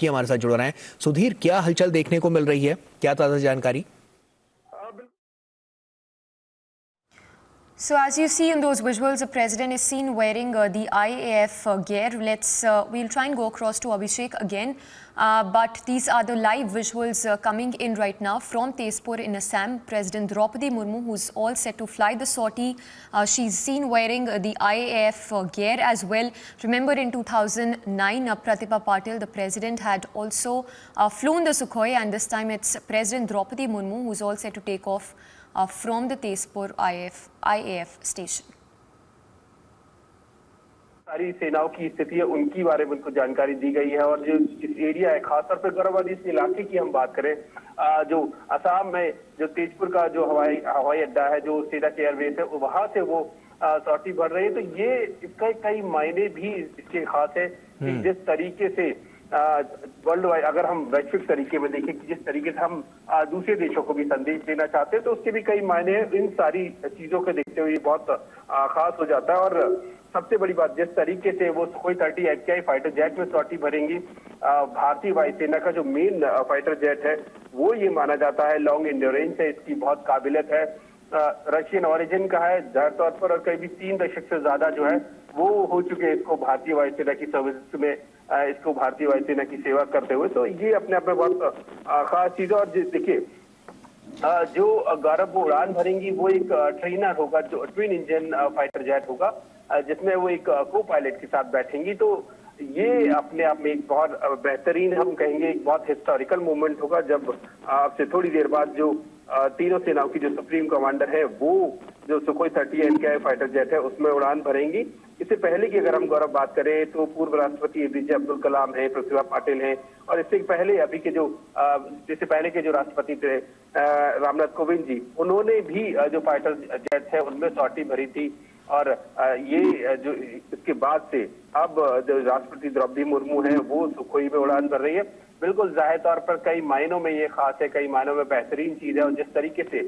बारीकी हमारे साथ जुड़ रहे हैं। सुधीर, क्या हलचल देखने को मिल रही है, क्या ताज़ा जानकारी? So as you see in those visuals, the president is seen wearing the IAF gear. We'll try and go across to Abhishek again. But these are the live visuals coming in right now from Tezpur in Assam. President Droupadi Murmu, who's all set to fly the sortie, she's seen wearing the IAF gear as well. Remember in 2009, Pratibha Patil, the president, had also flown the Sukhoi, and this time it's President Droupadi Murmu who's all set to take off from the Tezpur IAF station. सारी सेनाओं की स्थिति है, उनकी बारे में उनको जानकारी दी गई है। और जो इस एरिया है, खासतौर पर गौरववादी इस इलाके की हम बात करें, जो असम में जो तेजपुर का जो हवाई अड्डा है, जो सेना के एयरबेस है, वहां से वो सॉर्टी भर रही है। तो ये इसका कई मायने भी इसके खास है कि जिस तरीके से वर्ल्ड वाइड, अगर हम वैश्विक तरीके में देखें कि जिस तरीके से हम दूसरे देशों को भी संदेश देना चाहते हैं, तो उसके भी कई मायने हैं। इन सारी चीजों को देखते हुए बहुत खास हो जाता है। और सबसे बड़ी बात, जिस तरीके से वो Sukhoi-30 MKI फाइटर जेट में सॉर्टी भरेंगी, भारतीय वायुसेना का जो मेन फाइटर जेट है वो ये माना जाता है लॉन्ग एंड्योरेंस है, इसकी बहुत काबिलियत है, रशियन ओरिजिन का है जाहिर तौर पर, और करीब 3 दशक से ज्यादा जो है वो हो चुके हैं इसको भारतीय वायुसेना की सर्विस में, इसको भारतीय वायुसेना की सेवा करते हुए। तो ये अपने आप में बहुत खास चीज है। और देखिए, जो गौरव वो उड़ान भरेंगी वो एक ट्रेनर होगा, जो ट्विन इंजन फाइटर जेट होगा, जिसमें वो एक को पायलट के साथ बैठेंगी। तो ये अपने आप में एक बहुत बेहतरीन, हम कहेंगे एक बहुत हिस्टोरिकल मोमेंट होगा, जब आपसे थोड़ी देर बाद जो तीनों सेनाओं की जो सुप्रीम कमांडर है वो जो Sukhoi-30 MKI फाइटर जेट है उसमें उड़ान भरेंगी। इससे पहले की अगर हम गौरव बात करें तो पूर्व राष्ट्रपति APJ अब्दुल कलाम है, प्रतिभा पाटिल है, और इससे पहले अभी के जो राष्ट्रपति थे रामनाथ कोविंद जी, उन्होंने भी जो फाइटर जेट है उनमें सॉर्टी भरी थी। और ये जो इसके बाद से अब जो राष्ट्रपति द्रौपदी मुर्मू है वो सुखोई में उड़ान भर रही है। बिल्कुल जाहिर तौर पर कई मायनों में ये खास है, कई मायनों में बेहतरीन चीज है। और जिस तरीके से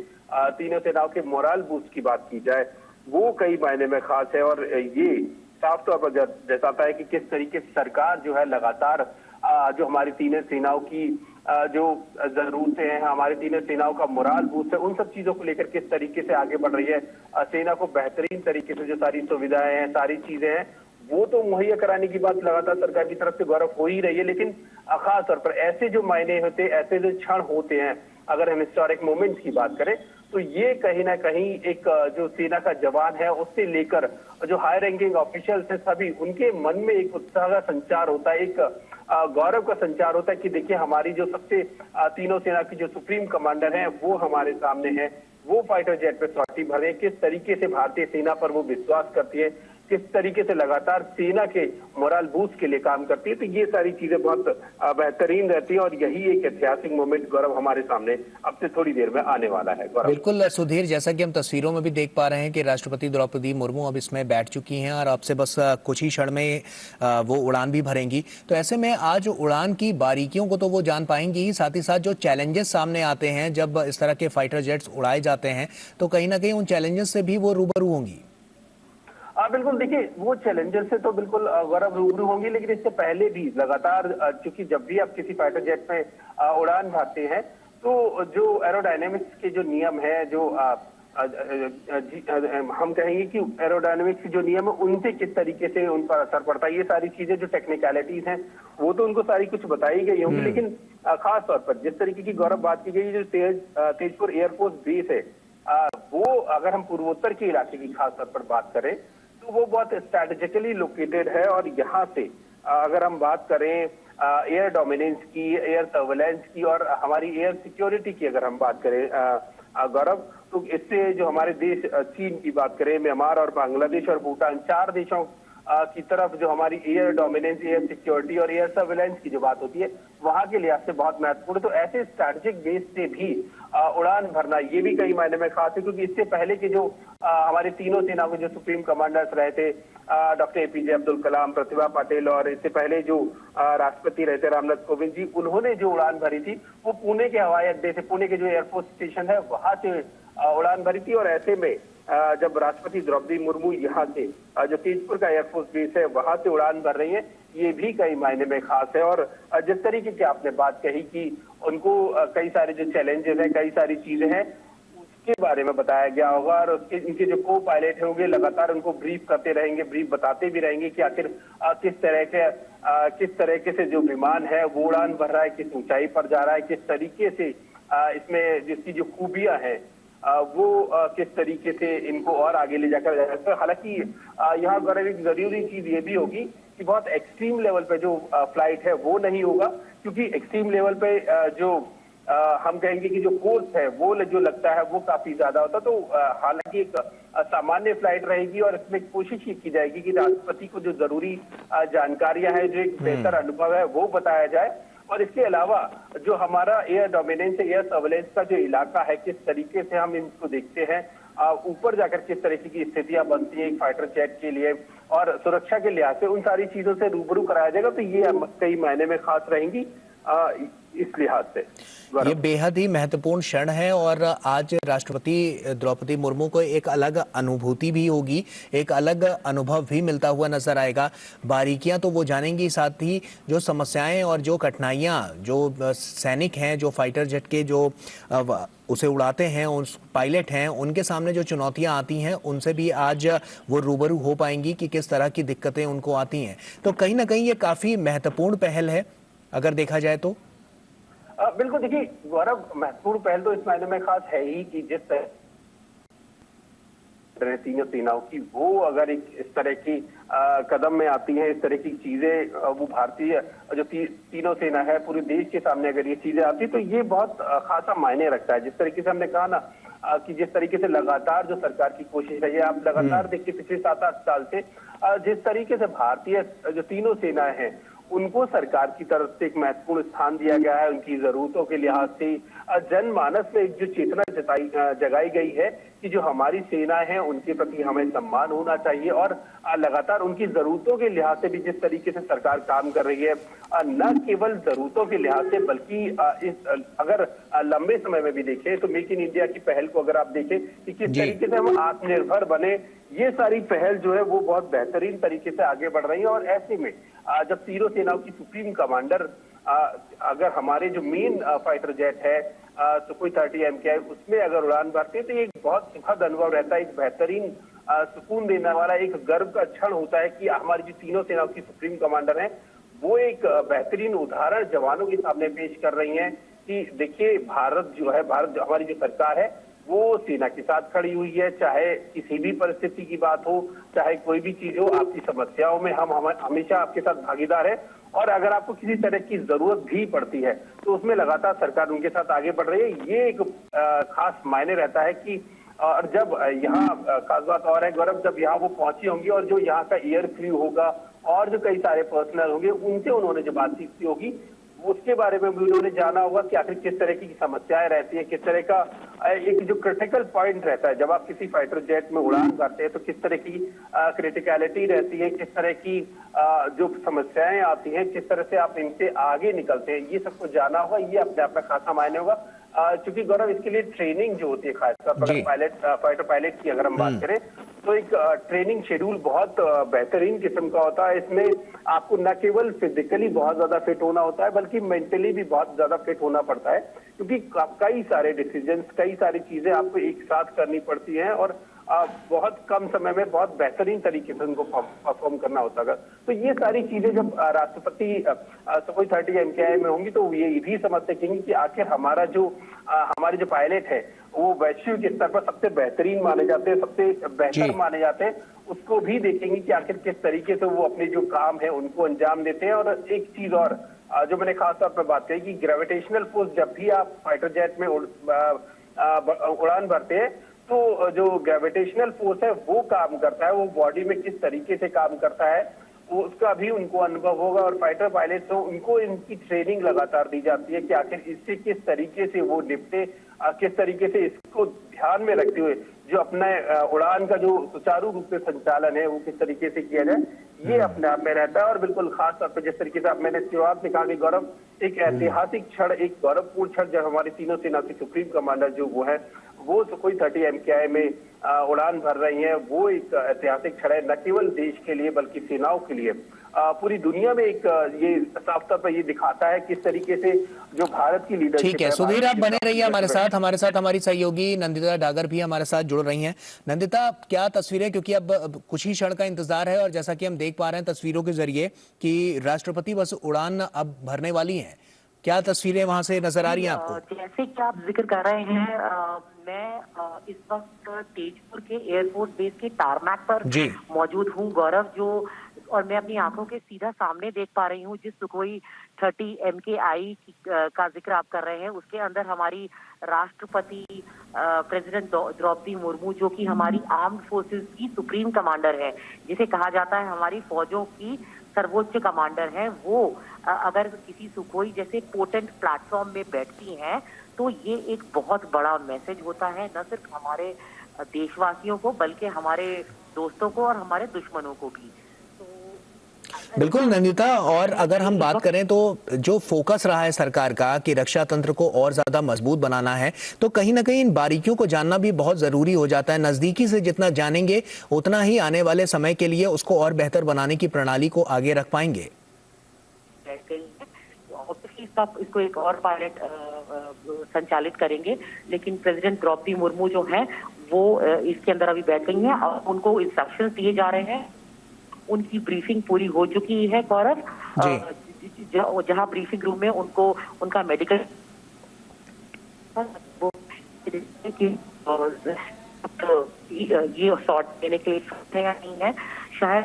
तीनों सेनाओं के मोरल बूस्ट की बात की जाए वो कई मायने में खास है। और ये साफ तौर पर दर्शाता है कि किस तरीके से सरकार जो है लगातार जो हमारी तीनों सेनाओं की जो जरूरतें हैं, हमारी तीनों सेनाओं का मोरल बूस्ट है, उन सब चीजों को लेकर किस तरीके से आगे बढ़ रही है। सेना को बेहतरीन तरीके से जो सारी सुविधाएं हैं, सारी चीजें हैं, वो तो मुहैया कराने की बात लगातार सरकार की तरफ से गौरव हो ही रही है। लेकिन खास तौर पर ऐसे जो मायने होते, ऐसे जो क्षण होते हैं, अगर हम हिस्टोरिक मोमेंट्स की बात करें, तो ये कहीं ना कहीं एक जो सेना का जवान है उससे लेकर जो हाई रैंकिंग ऑफिशियल्स हैं, सभी उनके मन में एक उत्साह का संचार होता है, एक गौरव का संचार होता है कि देखिए हमारी जो सबसे तीनों सेना की जो सुप्रीम कमांडर हैं वो हमारे सामने है, वो फाइटर जेट पे सॉर्टी भर रहे हैं। किस तरीके से भारतीय सेना पर वो विश्वास करती है, किस तरीके से लगातार सेना के मोरल बूस्ट के लिए काम करती है। तो ये सारी चीजें बहुत बेहतरीन रहती है और यही एक ऐतिहासिक मोमेंट गौरव हमारे सामने अब से थोड़ी देर में आने वाला है। बिल्कुल सुधीर, जैसा कि हम तस्वीरों में भी देख पा रहे हैं कि राष्ट्रपति द्रौपदी मुर्मू अब इसमें बैठ चुकी हैं और अब से बस कुछ ही क्षण में वो उड़ान भी भरेंगी। तो ऐसे में आज उड़ान की बारीकियों को तो वो जान पाएंगी ही, साथ ही साथ जो चैलेंजेस सामने आते हैं जब इस तरह के फाइटर जेट्स उड़ाए जाते हैं, तो कहीं ना कहीं उन चैलेंजेस से भी वो रूबरू होंगी। बिल्कुल, देखिए वो चैलेंजर से तो बिल्कुल गौरव रूबरू होंगी, लेकिन इससे पहले भी लगातार, क्योंकि जब भी आप किसी फाइटर जेट में उड़ान भरते हैं तो जो एरोडायनेमिक्स के जो नियम है, जो हम कहेंगे कि एरोडायनेमिक्स के जो नियम है उनसे किस तरीके से उन पर असर पड़ता है, ये सारी चीजें जो टेक्निकलिटीज हैं वो तो उनको सारी कुछ बताई गई होंगी। लेकिन खास तौर पर जिस तरीके की गौरव बात की गई, जो तेजपुर एयरफोर्स बेस है, वो अगर हम पूर्वोत्तर के इलाके की खास तौर पर बात करें तो वो बहुत स्ट्रैटेजिकली लोकेटेड है। और यहाँ से अगर हम बात करें एयर डोमिनेंस की, एयर सर्वेलेंस की और हमारी एयर सिक्योरिटी की अगर हम बात करें गौरव, तो इससे जो हमारे देश चीन की बात करें, म्यांमार और बांग्लादेश और भूटान, 4 देशों की तरफ जो हमारी एयर डोमिनेंस, एयर सिक्योरिटी और एयर सर्वेलेंस की जो बात होती है वहां के लिहाज से बहुत महत्वपूर्ण। तो ऐसे स्ट्रैटेजिक बेस से भी उड़ान भरना ये भी कई मायने में खास है, क्योंकि इससे पहले के जो हमारे तीनों सेनाओं के जो सुप्रीम कमांडर्स रहे थे, डॉक्टर APJ अब्दुल कलाम, प्रतिभा पाटिल, और इससे पहले जो राष्ट्रपति रहे थे रामनाथ कोविंद जी, उन्होंने जो उड़ान भरी थी वो पुणे के हवाई अड्डे से, पुणे के जो एयरफोर्स स्टेशन है वहां से उड़ान भरी थी। और ऐसे में जब राष्ट्रपति द्रौपदी मुर्मू यहाँ से जो तेजपुर का एयरफोर्स बेस है वहां से उड़ान भर रही है, ये भी कई मायने में खास है। और जिस तरीके की आपने बात कही कि उनको कई सारे जो चैलेंजेस हैं, कई सारी चीजें हैं, उसके बारे में बताया गया होगा और उसके इनके जो को पायलट होंगे लगातार उनको ब्रीफ करते रहेंगे, ब्रीफ बताते भी रहेंगे कि आखिर किस तरीके से जो विमान है वो उड़ान भर रहा है, किस ऊंचाई पर जा रहा है, किस तरीके से इसमें जिसकी जो खूबियां हैं वो किस तरीके से इनको और आगे ले जाकर जाएगा। तो हालांकि यहाँ गौरव एक जरूरी चीज ये भी होगी कि बहुत एक्सट्रीम लेवल पे जो फ्लाइट है वो नहीं होगा, क्योंकि एक्सट्रीम लेवल पे जो हम कहेंगे कि जो फोर्स है वो जो लगता है वो काफी ज्यादा होता। तो हालांकि एक सामान्य फ्लाइट रहेगी और इसमें कोशिश ये की जाएगी कि राष्ट्रपति को जो जरूरी जानकारियां हैं, जो एक बेहतर अनुभव है वो बताया जाए। और इसके अलावा जो हमारा एयर डोमिनेंस, एयर सर्वेलेंस का जो इलाका है, किस तरीके से हम इसको देखते हैं, ऊपर जाकर किस तरीके की स्थितियां बनती है एक फाइटर जेट के लिए और सुरक्षा के लिहाज से, उन सारी चीजों से रूबरू कराया जाएगा। तो ये कई मायने में खास रहेंगी इस लिहाज से। ये बेहद ही महत्वपूर्ण क्षण है और आज राष्ट्रपति द्रौपदी मुर्मू को एक अलग अनुभूति भी होगी, एक अलग अनुभव भी मिलता हुआ नजर आएगा। बारीकियां तो वो जानेंगी, साथ ही जो समस्याएं और जो कठिनाइयां जो सैनिक हैं, जो फाइटर जेट के जो उसे उड़ाते हैं, उस पायलट हैं, उनके सामने जो चुनौतियां आती हैं उनसे भी आज वो रूबरू हो पाएंगी कि किस तरह की दिक्कतें उनको आती हैं। तो कहीं ना कहीं ये काफी महत्वपूर्ण पहल है अगर देखा जाए तो। बिल्कुल, देखिए गौरव, महत्वपूर्ण पहल तो इस मायने में खास है ही कि जिस तरह तीनों सेनाओं की वो अगर इस तरह की कदम में आती हैं, इस तरह की चीजें वो भारतीय जो तीनों सेना है पूरे देश के सामने अगर ये चीजें आती तो ये बहुत खासा मायने रखता है। जिस तरीके से हमने कहा ना कि जिस तरीके से लगातार जो सरकार की कोशिश रही है, आप लगातार देखिए पिछले 7-8 साल से जिस तरीके से भारतीय जो तीनों सेनाएं हैं उनको सरकार की तरफ से एक महत्वपूर्ण स्थान दिया गया है। उनकी जरूरतों के लिहाज से जनमानस में एक जो चेतना जगाई गई है कि जो हमारी सेनाएं हैं उनके प्रति हमें सम्मान होना चाहिए और लगातार उनकी जरूरतों के लिहाज से भी जिस तरीके से सरकार काम कर रही है, न केवल जरूरतों के लिहाज से बल्कि अगर लंबे समय में भी देखें तो मेक इन इंडिया की पहल को अगर आप देखें कि किस तरीके से हम आत्मनिर्भर बने, ये सारी पहल जो है वो बहुत बेहतरीन तरीके से आगे बढ़ रही है। और ऐसे में जब तीनों सेनाओं की सुप्रीम कमांडर अगर हमारे जो मेन फाइटर जेट है Sukhoi-30 MKI उसमें अगर उड़ान भरते हैं तो ये एक बहुत सुखद अनुभव रहता है, एक बेहतरीन सुकून देने वाला एक गर्व का क्षण होता है कि हमारी जो तीनों सेनाओं की सुप्रीम कमांडर हैं वो एक बेहतरीन उदाहरण जवानों के सामने पेश कर रही हैं कि देखिए भारत जो हमारी जो सरकार है वो सेना के साथ खड़ी हुई है, चाहे किसी भी परिस्थिति की बात हो, चाहे कोई भी चीज हो, आपकी समस्याओं में हम हमेशा आपके साथ भागीदार है और अगर आपको किसी तरह की जरूरत भी पड़ती है तो उसमें लगातार सरकार उनके साथ आगे बढ़ रही है। ये एक खास मायने रहता है कि और जब यहाँ खास बात और है गौरव, जब यहाँ वो पहुंची होंगी और जो यहाँ का एयर क्रू होगा और जो कई सारे पर्सनल होंगे उनसे उन्होंने जो बातचीत की होगी उसके बारे में भी उन्होंने जाना होगा कि आखिर किस तरह की समस्याएं रहती है, किस तरह का एक जो क्रिटिकल पॉइंट रहता है जब आप किसी फाइटर जेट में उड़ान करते हैं तो किस तरह की क्रिटिकलिटी रहती है, किस तरह की जो समस्याएं आती हैं, किस तरह से आप इनसे आगे निकलते हैं, ये सबको जाना होगा। ये अपने आप में खासा मायने होगा क्योंकि गौरव इसके लिए ट्रेनिंग जो होती है खासकर फाइटर पायलट की अगर हम बात करें तो एक ट्रेनिंग शेड्यूल बहुत बेहतरीन किस्म का होता है। इसमें आपको न केवल फिजिकली बहुत ज्यादा फिट होना होता है बल्कि मेंटली भी बहुत ज्यादा फिट होना पड़ता है क्योंकि कई सारे डिसीजंस, कई सारी चीजें आपको एक साथ करनी पड़ती हैं और बहुत कम समय में बहुत बेहतरीन तरीके से उनको परफॉर्म करना होता है। तो ये सारी चीजें जब राष्ट्रपति Sukhoi-30 MKI में होंगी तो ये भी समझ सकेंगे कि आखिर हमारे जो पायलट है वो वैश्विक स्तर पर सबसे बेहतरीन माने जाते हैं, सबसे बेहतर माने जाते हैं। उसको भी देखेंगे कि आखिर किस तरीके से वो अपने जो काम है उनको अंजाम देते हैं। और एक चीज और जो मैंने खास तौर पर बात कही कि ग्रेविटेशनल फोर्स जब भी आप फाइटर जेट में उड़ान भरते हैं तो जो ग्रेविटेशनल फोर्स है वो काम करता है, वो बॉडी में किस तरीके से काम करता है उसका भी उनको अनुभव होगा। और फाइटर पायलट तो उनको इनकी ट्रेनिंग लगातार दी जाती है कि आखिर इससे किस तरीके से वो निपटे, किस तरीके से इसको ध्यान में रखते हुए जो अपने उड़ान का जो सुचारू रूप से संचालन है वो किस तरीके से किया जाए, ये अपने आप में रहता है। और बिल्कुल खास तौर पर जिस तरीके से मैंने शुरुआत में कहा कि गौरव एक ऐतिहासिक क्षण, एक गौरवपूर्ण क्षण जब हमारी तीनों सेना की सुप्रीम कमांडर जो वो है वो सुखोई 30 MKI में उड़ान भर रही हैं, वो एक ऐतिहासिक क्षण है, न केवल देश के लिए बल्कि सेनाओं के लिए। पूरी दुनिया में एक ये साफ तौर पर ये दिखाता है किस तरीके से जो भारत की लीडरशिप ठीक है है। सुधीर, आप बने रहिए हमारे साथ हमारी सहयोगी नंदिता डागर भी हमारे साथ जुड़ रही हैं। नंदिता, क्या तस्वीरें, क्योंकि अब कुछ ही क्षण का इंतजार है और जैसा कि हम देख पा रहे हैं तस्वीरों के जरिए कि राष्ट्रपति बस उड़ान अब भरने वाली हैं, क्या तस्वीरें वहां से नजर आ रही हैं आपको? जैसे कि आप जिक्र कर रहे हैं, मैं इस वक्त तेजपुर के एयरफोर्स बेस के टारमैक पर जी मौजूद हूँ गौरव, जो और मैं अपनी आंखों के सीधा सामने देख पा रही हूँ जिस सुखोई 30 MKI का जिक्र आप कर रहे हैं, उसके अंदर हमारी राष्ट्रपति प्रेसिडेंट द्रौपदी मुर्मू, जो कि हमारी आर्म्ड फोर्सेस की सुप्रीम कमांडर है, जिसे कहा जाता है हमारी फौजों की सर्वोच्च कमांडर है, वो अगर किसी सुखोई जैसे पोटेंट प्लेटफॉर्म में बैठती हैं तो ये एक बहुत बड़ा मैसेज होता है, न सिर्फ हमारे देशवासियों को बल्कि हमारे दोस्तों को और हमारे दुश्मनों को भी। बिल्कुल नंदिता, और अगर हम बात करें तो जो फोकस रहा है सरकार का कि रक्षा तंत्र को और ज्यादा मजबूत बनाना है, तो कहीं ना कहीं इन बारीकियों को जानना भी बहुत जरूरी हो जाता है। नजदीकी से जितना जानेंगे उतना ही आने वाले समय के लिए उसको और बेहतर बनाने की प्रणाली को आगे रख पाएंगे। इसको एक और पायलट संचालित करेंगे, लेकिन प्रेसिडेंट द्रौपदी मुर्मू जो है वो इसके अंदर अभी बैठ गई हैं और उनको इंस्ट्रक्शंस दिए जा रहे हैं। उनकी ब्रीफिंग पूरी हो चुकी है गौरव, जहां ब्रीफिंग रूम में उनको उनका मेडिकल ये शॉट देने के लिए नहीं है, शायद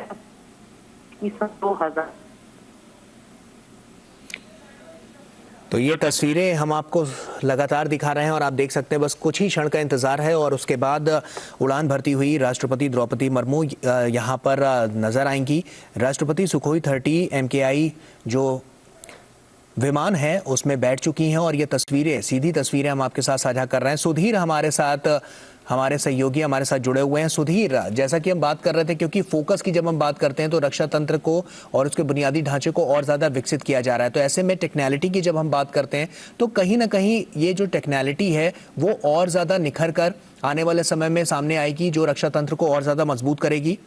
2000। तो ये तस्वीरें हम आपको लगातार दिखा रहे हैं और आप देख सकते हैं बस कुछ ही क्षण का इंतजार है और उसके बाद उड़ान भरती हुई राष्ट्रपति द्रौपदी मुर्मू यहाँ पर नजर आएंगी। राष्ट्रपति सुखोई 30 MKI जो विमान है उसमें बैठ चुकी हैं और ये तस्वीरें, सीधी तस्वीरें हम आपके साथ साझा कर रहे हैं। सुधीर हमारे साथ, हमारे सहयोगी हमारे साथ जुड़े हुए हैं। सुधीर, जैसा कि हम बात कर रहे थे, क्योंकि फोकस की जब हम बात करते हैं तो रक्षा तंत्र को और उसके बुनियादी ढांचे को और ज्यादा विकसित किया जा रहा है, तो ऐसे में टेक्नोलॉजी की जब हम बात करते हैं तो कहीं ना कहीं ये जो टेक्नोलॉजी है वो और ज्यादा निखर कर आने वाले समय में सामने आएगी, जो रक्षा तंत्र को और ज्यादा मजबूत करेगी।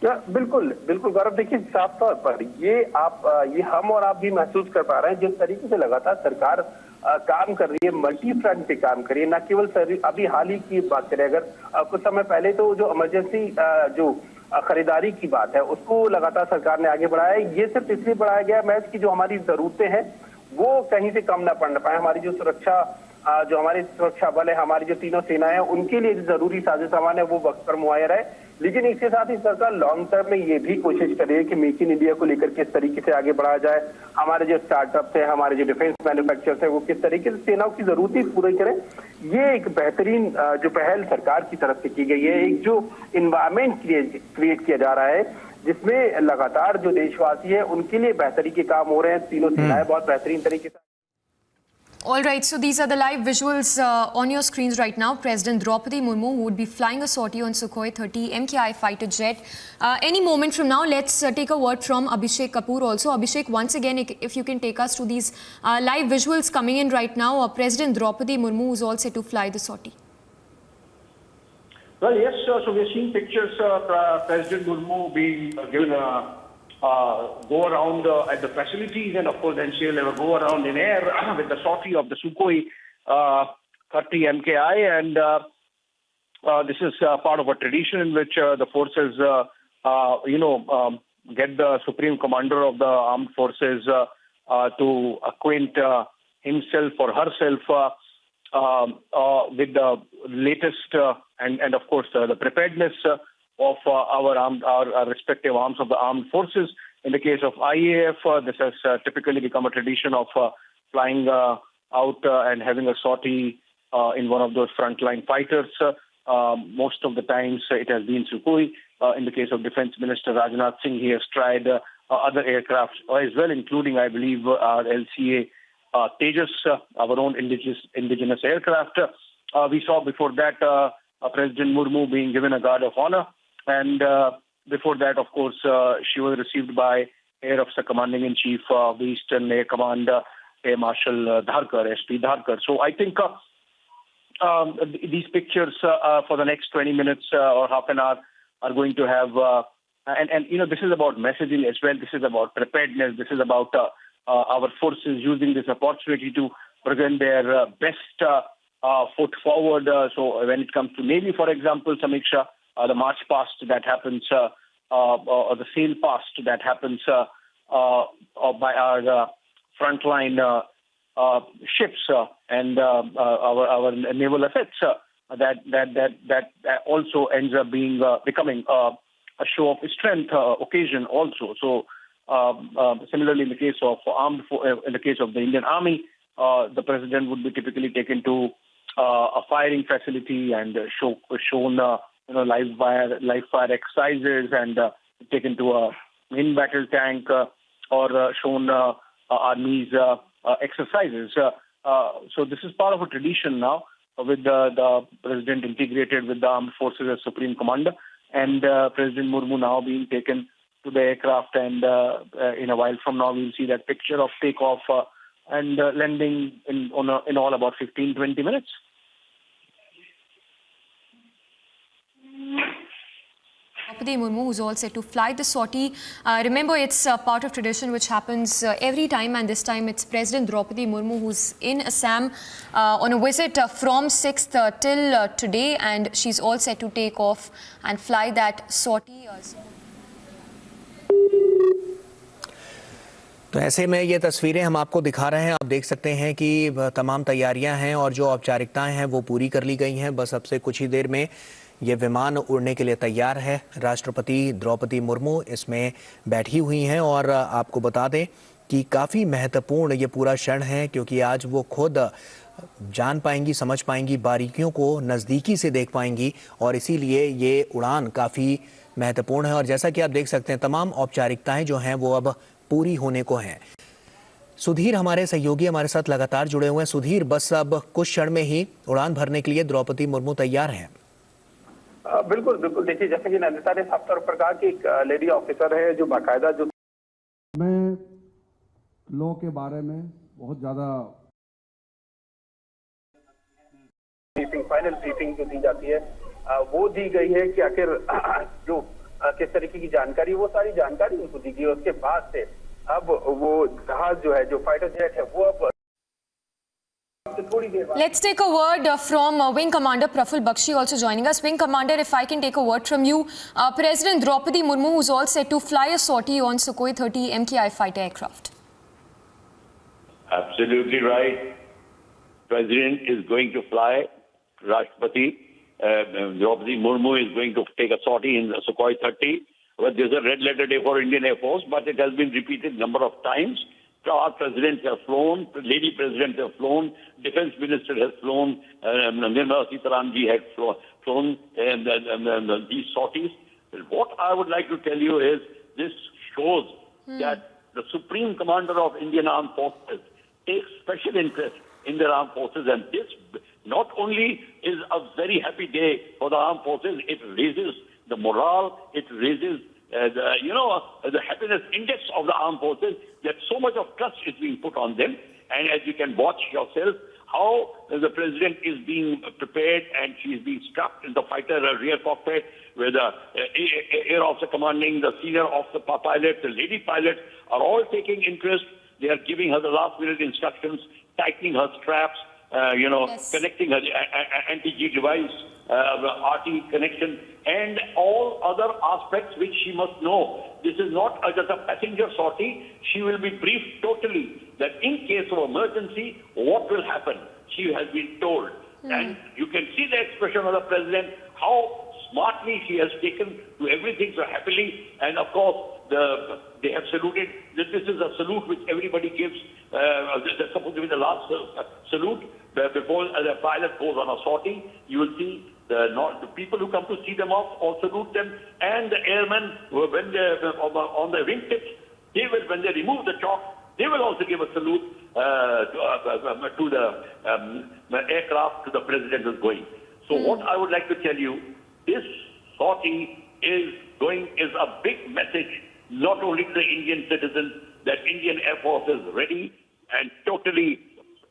बिल्कुल बिल्कुल गौरव, देखिए साफ तौर पर ये हम और आप भी महसूस कर पा रहे हैं जिस तरीके से लगातार सरकार काम कर रही है, मल्टी फ्रंट पे काम कर रही है। न केवल अभी हाल ही की बात करें, अगर कुछ समय पहले तो जो इमरजेंसी जो खरीदारी की बात है उसको लगातार सरकार ने आगे बढ़ाया है। ये सिर्फ इसलिए बढ़ाया गया है कि जो हमारी जरूरतें हैं वो कहीं से कम ना पड़ पाए। हमारी जो जो हमारे सुरक्षा बल है, हमारी जो तीनों सेनाएं हैं, उनके लिए जरूरी साजो सामान है वो वक्त पर मुहैया रहे। लेकिन इसके साथ ही सरकार लॉन्ग टर्म में ये भी कोशिश कर रही है कि मेक इन इंडिया को लेकर किस तरीके से आगे बढ़ाया जाए। हमारे जो स्टार्टअप्स हैं, हमारे जो डिफेंस मैन्युफैक्चरर्स हैं, वो किस तरीके से सेनाओं की जरूरतें पूरी करें। ये एक बेहतरीन जो पहल सरकार की तरफ से की गई है, एक जो इन्वायरमेंट क्रिएट किया जा रहा है जिसमें लगातार जो देशवासी है उनके लिए बेहतरी के काम हो रहे हैं। तीनों सेनाएं बहुत बेहतरीन तरीके से। All right, so these are the live visuals on your screens right now. President Droupadi Murmu would be flying a sortie on Sukhoi-30 MKI fighter jet. Any moment from now, let's take a word from Abhishek Kapoor also. Abhishek, once again, if you can take us to these live visuals coming in right now. President Droupadi Murmu is all set to fly the sortie. Well, yes, so we're seeing pictures of President Murmu being given a go around at the facilities, and of course then she'll go around in air with the sortie of the Sukhoi-30 MKI, and this is part of a tradition in which the forces, get the Supreme Commander of the Armed Forces to acquaint himself or herself with the latest and of course the preparedness of our respective arms of the armed forces. In the case of IAF, this has typically become a tradition of flying out and having a sortie in one of those frontline fighters. Most of the times it has been Sukhoi. In the case of Defense Minister Rajnath Singh, he has tried other aircraft as well, including, I believe, our LCA Tejas, our own indigenous aircraft. We saw before that President Murmu being given a Guard of Honor. And before that, of course, she was received by Air Officer Commanding-in-Chief of the Eastern Air Command, Air Marshal Dharkar, SP Dharkar. So I think these pictures for the next 20 minutes or half an hour are going to have, this is about messaging as well. This is about preparedness. This is about our forces using this opportunity to present their best foot forward. So when it comes to Navy, for example, Samiksha, the march past that happens, or the sail past that happens by our frontline ships and our naval assets, that also ends up becoming a show of strength occasion also. So similarly, in the case of in the case of the Indian Army, the president would be typically taken to a firing facility and shown live fire exercises, and taken to a main battle tank or shown army's exercises. So this is part of a tradition now, with the president integrated with the armed forces as supreme commander, and President Murmu now being taken to the aircraft, and in a while from now we'll see that picture of takeoff and landing in all about 15-20 minutes. Droupadi Murmu, who's all set to fly the sortie. Remember, it's part of tradition which happens every time, and this time it's President Droupadi Murmu who's in Assam on a visit from 6th till today, and she's all set to take off and fly that sortie. तो ऐसे में ये तस्वीरें हम आपको दिखा रहे हैं। आप देख सकते हैं कि तमाम तैयारियां हैं और जो औपचारिकताएं हैं वो पूरी कर ली गई हैं। बस अब से कुछ ही देर में ये विमान उड़ने के लिए तैयार है। राष्ट्रपति द्रौपदी मुर्मू इसमें बैठी हुई हैं और आपको बता दें कि काफ़ी महत्वपूर्ण ये पूरा क्षण है, क्योंकि आज वो खुद जान पाएंगी, समझ पाएंगी, बारीकियों को नज़दीकी से देख पाएंगी, और इसीलिए ये उड़ान काफ़ी महत्वपूर्ण है। और जैसा कि आप देख सकते हैं, तमाम औपचारिकताएं जो हैं वो अब पूरी होने को हैं। सुधीर हमारे सहयोगी हमारे साथ लगातार जुड़े हुए हैं। सुधीर, बस अब कुछ क्षण में ही उड़ान भरने के लिए द्रौपदी मुर्मू तैयार हैं। बिल्कुल बिल्कुल। देखिए, जैसे कि नंदिता ने साफ तौर पर कहा कि एक लेडी ऑफिसर है जो बाकायदा जो मैं लॉ के बारे में बहुत ज्यादा ब्रीफिंग, फाइनल ब्रीफिंग जो दी जाती है वो दी गई है कि आखिर जो किस तरीके की जानकारी, वो सारी जानकारी उनको दी गई। उसके बाद से अब वो जहाज जो है, जो फाइटर जेट है, वो अब Let's take a word from Wing Commander Praful Bakshi also joining us. Wing Commander, if I can take a word from you. President Droupadi Murmu is all set to fly a sortie on Sukhoi-30 MKI fighter aircraft. Absolutely right. President is going to fly. Rashtrapati Droupadi Murmu is going to take a sortie in Sukhoi-30. Well, this is a red letter day for Indian Air Force, but it has been repeated number of times. Our presidents have flown, lady presidents have flown, defense minister has flown, Nirmala Sitaramji had flown these sorties. What I would like to tell you is this shows that the Supreme Commander of Indian Armed Forces takes special interest in their armed forces, and this not only is a very happy day for the armed forces, it raises the morale, it raises the happiness index of the armed forces, that so much of trust is being put on them. And as you can watch yourself, how the president is being prepared, and she is being strapped in the fighter rear cockpit, where the air officer commanding, the senior officer pilot, the lady pilots are all taking interest. They are giving her the last minute instructions, tightening her straps, connecting her anti-G device, RT connection, and all other aspects which she must know. This is not just a passenger sortie. She will be briefed totally that in case of emergency, what will happen. She has been told. And you can see the expression of the president, how smartly she has taken to everything so happily. And of course, they have saluted. This is a salute which everybody gives. That's supposed to be the last salute before the pilot goes on a sortie. You will see the people who come to see them off all salute them, and the airmen, when they're on the wingtips, when they remove the chalk, they will also give a salute to the aircraft to the president who's going. So what I would like to tell you, this sortie is a big message, not only to the Indian citizens, that Indian Air Force is ready and totally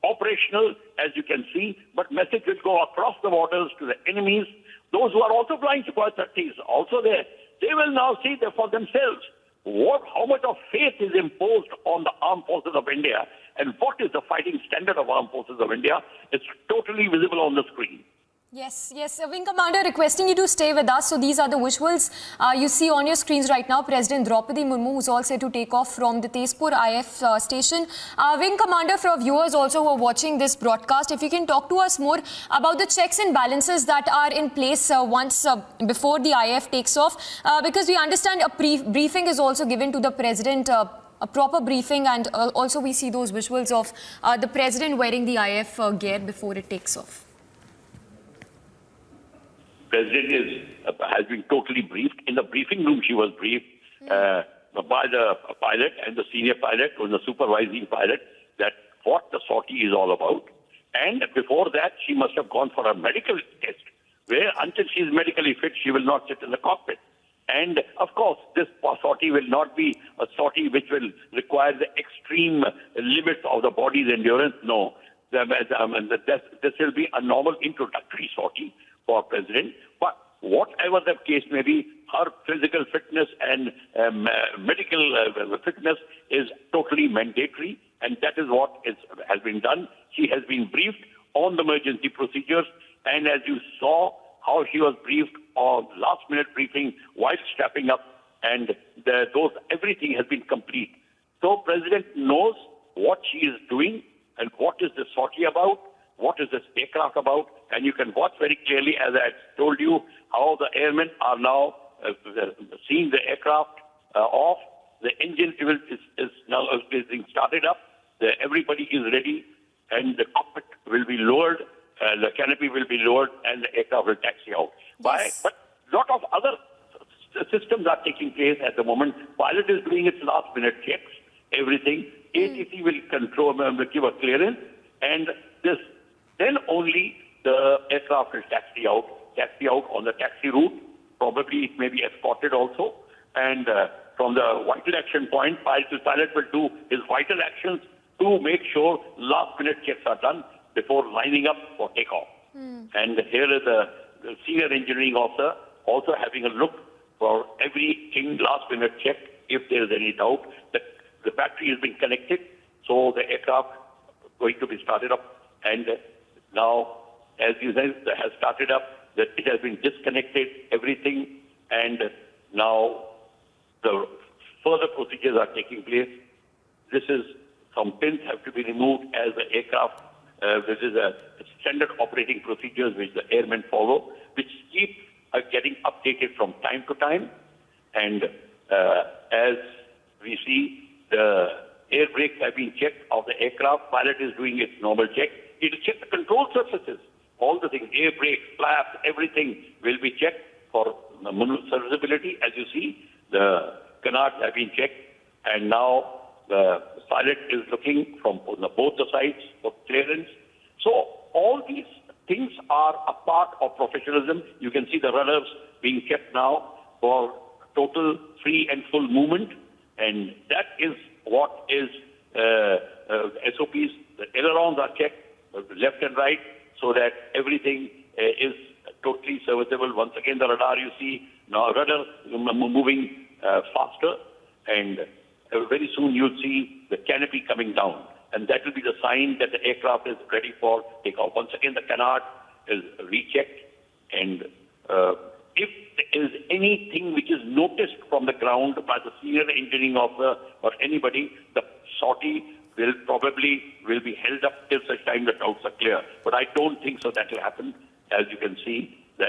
operational. operational, as you can see, but message will go across the waters to the enemies. Those who are also flying Sukhoi-30s also there. They will now see for themselves how much of faith is imposed on the armed forces of India and what is the fighting standard of armed forces of India. It's totally visible on the screen. Yes, yes. Wing Commander, requesting you to stay with us. So these are the visuals you see on your screens right now. President Droupadi Murmu, who's all set to take off from the Tezpur IF station. Wing Commander, for our viewers also who are watching this broadcast, if you can talk to us more about the checks and balances that are in place before the IF takes off. Because we understand a briefing is also given to the President, a proper briefing, and also we see those visuals of the President wearing the IF gear before it takes off. President has been totally briefed. In the briefing room, she was briefed by the pilot and the senior pilot or the supervising pilot that what the sortie is all about. And before that, she must have gone for a medical test, where until she is medically fit, she will not sit in the cockpit. And of course, this sortie will not be a sortie which will require the extreme limits of the body's endurance. No, this will be a normal introductory sortie for President. But whatever the case may be, her physical fitness and medical fitness is totally mandatory, and that is what has been done. She has been briefed on the emergency procedures, and as you saw how she was briefed on last-minute briefing while strapping up, and everything has been complete. So President knows what she is doing and what is the sortie about, what is this aircraft about, and you can watch very clearly, as I told you, how the airmen are now seeing the aircraft off. The engine is now being started up. Everybody is ready, and the cockpit will be lowered, the canopy will be lowered, and the aircraft will taxi out. Yes. But a lot of other systems are taking place at the moment. Pilot is doing its last-minute checks, everything. ATC will control, give a clearance, and then only the aircraft will taxi out on the taxi route. Probably it may be escorted also. And from the vital action point, pilot will do his vital actions to make sure last-minute checks are done before lining up for takeoff. And here is the senior engineering officer also having a look for everything last-minute check if there is any doubt. The battery has been connected, so the aircraft is going to be started up. And now, as you said, it has started up, that it has been disconnected, everything, and now the further procedures are taking place. Some pins have to be removed as the aircraft. This is a standard operating procedures which the airmen follow, which keep getting updated from time to time. And as we see, the air brakes have been checked of the aircraft. Pilot is doing its normal check. It will check the control surfaces, all the things, air brakes, flaps, everything will be checked for serviceability. As you see, the canards have been checked, and now the pilot is looking from both the sides for clearance. So all these things are a part of professionalism. You can see the rudders being kept now for total free and full movement, and that is what is SOPs. The ailerons are checked left and right so that everything is totally serviceable. Once again, the radar you see now, rudder moving faster, and very soon you'll see the canopy coming down, and that will be the sign that the aircraft is ready for takeoff. Once again, the canard is rechecked, and if there is anything which is noticed from the ground by the senior engineering officer or anybody, the sortie will be held up till such time the doubts are clear. But I don't think so that will happen. As you can see, the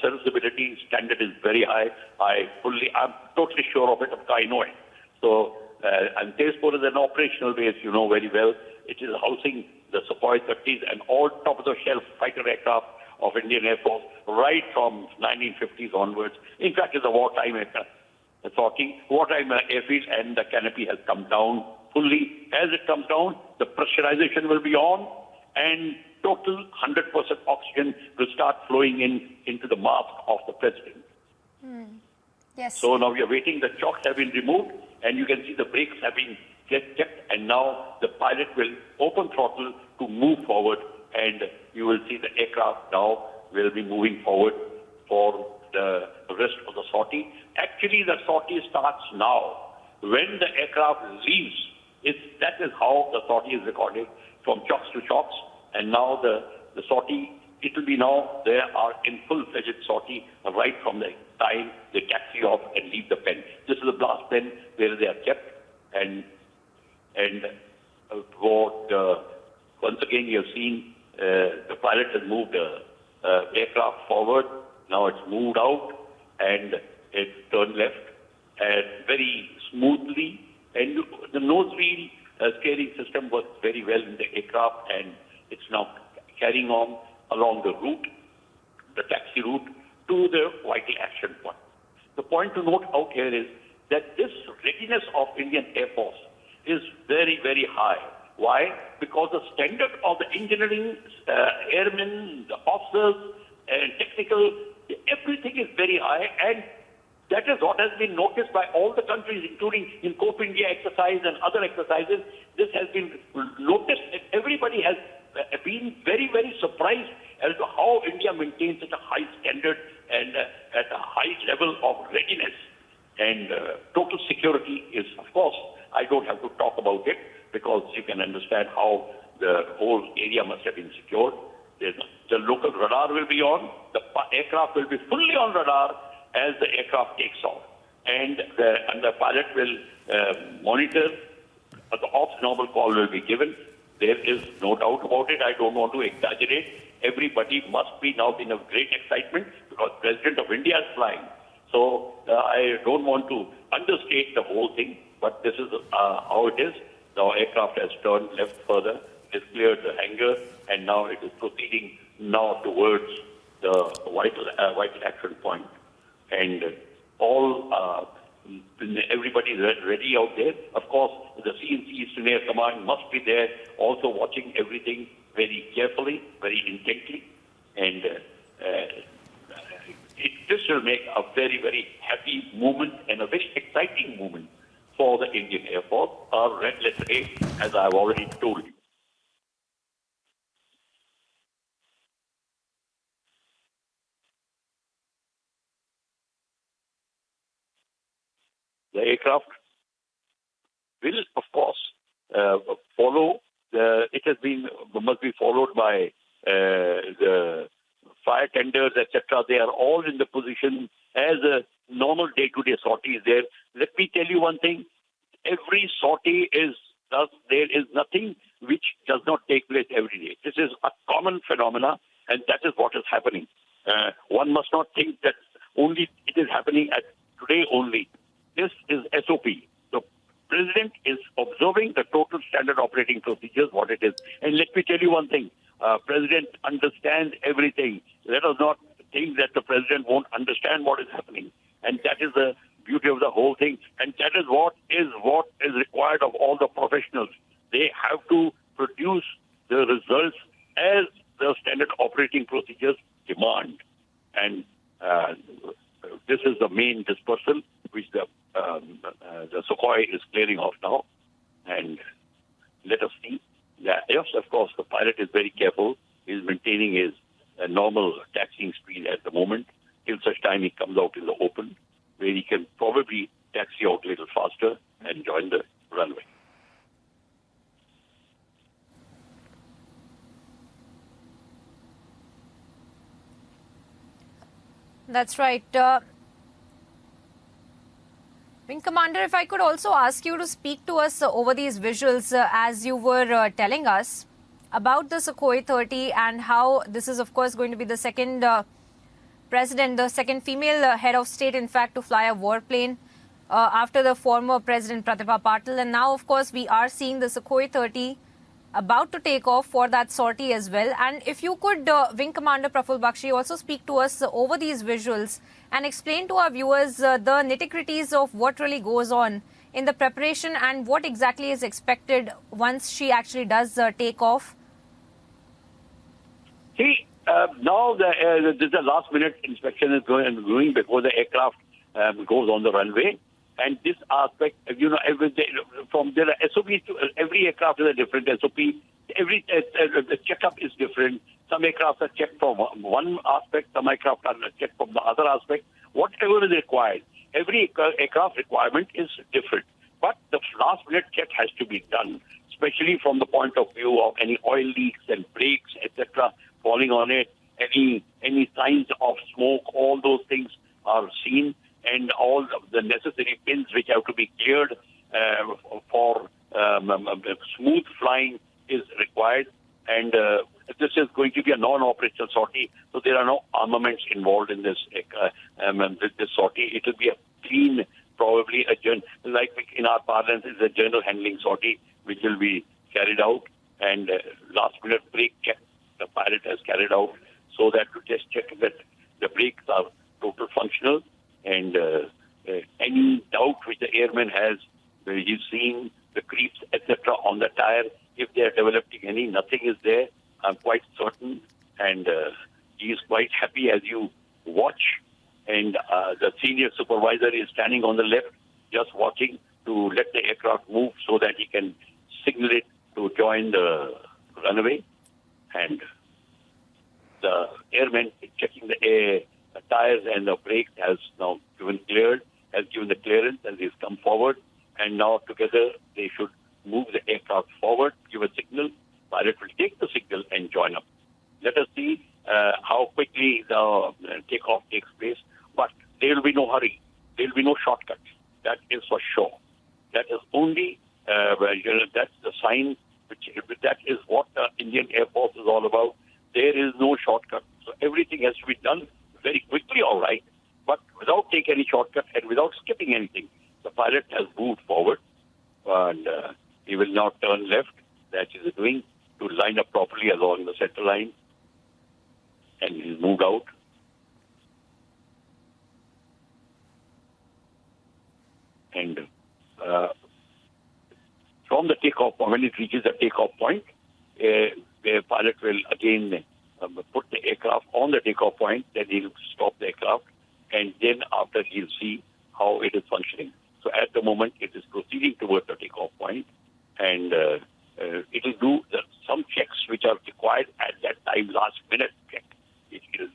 serviceability standard is very high. I'm totally sure of it. I know it. So, and Tezpur is an operational base, you know very well. It is housing the Sukhoi-30s and all top-of-the-shelf fighter aircraft of Indian Air Force right from 1950s onwards. In fact, it's a wartime airfield, and the canopy has come down fully. As it comes down, the pressurization will be on, and total 100% oxygen will start flowing into the mask of the President. Yes. So now we are waiting. The chocks have been removed, and you can see the brakes have been checked, and now the pilot will open throttle, to move forward, and you will see the aircraft now will be moving forward for the rest of the sortie. Actually, the sortie starts now. When the aircraft leaves, that is how the sortie is recorded, from chocks to chocks. And now the sortie, it will be now, they are in full-fledged sortie right from the time they taxi off and leave the pen. This is the blast pen where they are kept. And once again, you have seen the pilot has moved the aircraft forward. Now it's moved out and it turned left and very smoothly. And the nose wheel steering system works very well in the aircraft, and it's now carrying on along the route, the taxi route, to the vital action point. The point to note out here is that this readiness of Indian Air Force is very, very high. Why? Because the standard of the engineering, airmen, the officers, and technical, everything is very high, and that is what has been noticed by all the countries, including in COP India exercise and other exercises. This has been noticed, and everybody has been very, very surprised as to how India maintains such a high standard and at a high level of readiness. And total security is, of course, I don't have to talk about it because you can understand how the whole area must have been secured. The local radar will be on, the aircraft will be fully on radar as the aircraft takes off. And the pilot will monitor, the ops normal call will be given. There is no doubt about it. I don't want to exaggerate. Everybody must be now in a great excitement because President of India is flying. So I don't want to understate the whole thing, but this is how it is. The aircraft has turned left further, it has cleared the hangar, and now it is proceeding now towards the vital action point. And everybody is ready out there. Of course, the CNC Eastern Air Command must be there, also watching everything very carefully, very intently. And this will make a very, very happy moment and a very exciting moment for the Indian Air Force, our red letter A, as I have already told you. The aircraft will, of course, follow. Must be followed by the fire tenders, etc. They are all in the position as a normal day-to-day sortie is there. Let me tell you one thing. Every sortie there is nothing which does not take place every day. This is a common phenomena, and that is what is happening. One must not think that only it is happening at today only. This is SOP. The President is observing the total standard operating procedures, what it is. And let me tell you one thing. President understands everything. Let us not think that the President won't understand what is happening. And that is the beauty of the whole thing. And that is what is required of all the professionals. They have to produce the results as the standard operating procedures demand. And this is the main dispersal which the Sukhoi is clearing off now. And let us see. Yes, of course, the pilot is very careful. He is maintaining his normal taxiing speed at the moment till such time he comes out in the open, where he can probably taxi out a little faster and join the runway. That's right. Wing Commander, if I could also ask you to speak to us over these visuals as you were telling us about the Sukhoi-30 and how this is, of course, going to be the second president, the second female head of state, in fact, to fly a warplane after the former President Pratibha Patil. And now, of course, we are seeing the Sukhoi-30 about to take off for that sortie as well. And if you could, Wing Commander Praful Bakshi, also speak to us over these visuals and explain to our viewers the nitty-gritties of what really goes on in the preparation and what exactly is expected once she actually does take off. See, now the last-minute inspection is going before the aircraft goes on the runway. And this aspect, from there are SOPs to every aircraft is a different SOP. Every the checkup is different. Some aircraft are checked from one aspect, some aircraft are checked from the other aspect. Whatever is required, every aircraft requirement is different. But the last minute check has to be done, especially from the point of view of any oil leaks and brakes, etc., falling on it, any signs of smoke, all those things are seen, and all the necessary pins which have to be cleared for smooth flying is required. And this is going to be a non-operational sortie, so there are no armaments involved in this sortie. It will be a clean, probably like in our parlance, is a general handling sortie, which will be carried out, and last-minute brake check the pilot has carried out, so that to just check that the brakes are total functional, and any doubt which the airman has, where he's seeing the creeps, etc., on the tire, if they are developing any, nothing is there. I'm quite certain, and he is quite happy as you watch, and the senior supervisor is standing on the left, just watching to let the aircraft move so that he can signal it to join the runway, and the airman checking the tires and the brakes has now given the clearance, and he's come forward, and now together they should move the aircraft forward, give a signal. Pilot will take the signal and join up. Let us see how quickly the takeoff takes place, but there will be no hurry. There will be no shortcuts. That is for sure. That is only, that's the sign, that is what the Indian Air Force is all about. There is no shortcut. So everything has to be done very quickly, all right, but without taking any shortcut and without skipping anything. The pilot has moved forward, and he will now turn left, that he is doing, to line up properly along the center line, and he's moved out. And from the takeoff point, when it reaches the takeoff point, the pilot will again put the aircraft on the takeoff point, then he'll stop the aircraft, and then after he'll see how it is functioning. So at the moment, it is proceeding towards the takeoff point, and it will do some checks which are required at that time, last minute check. It will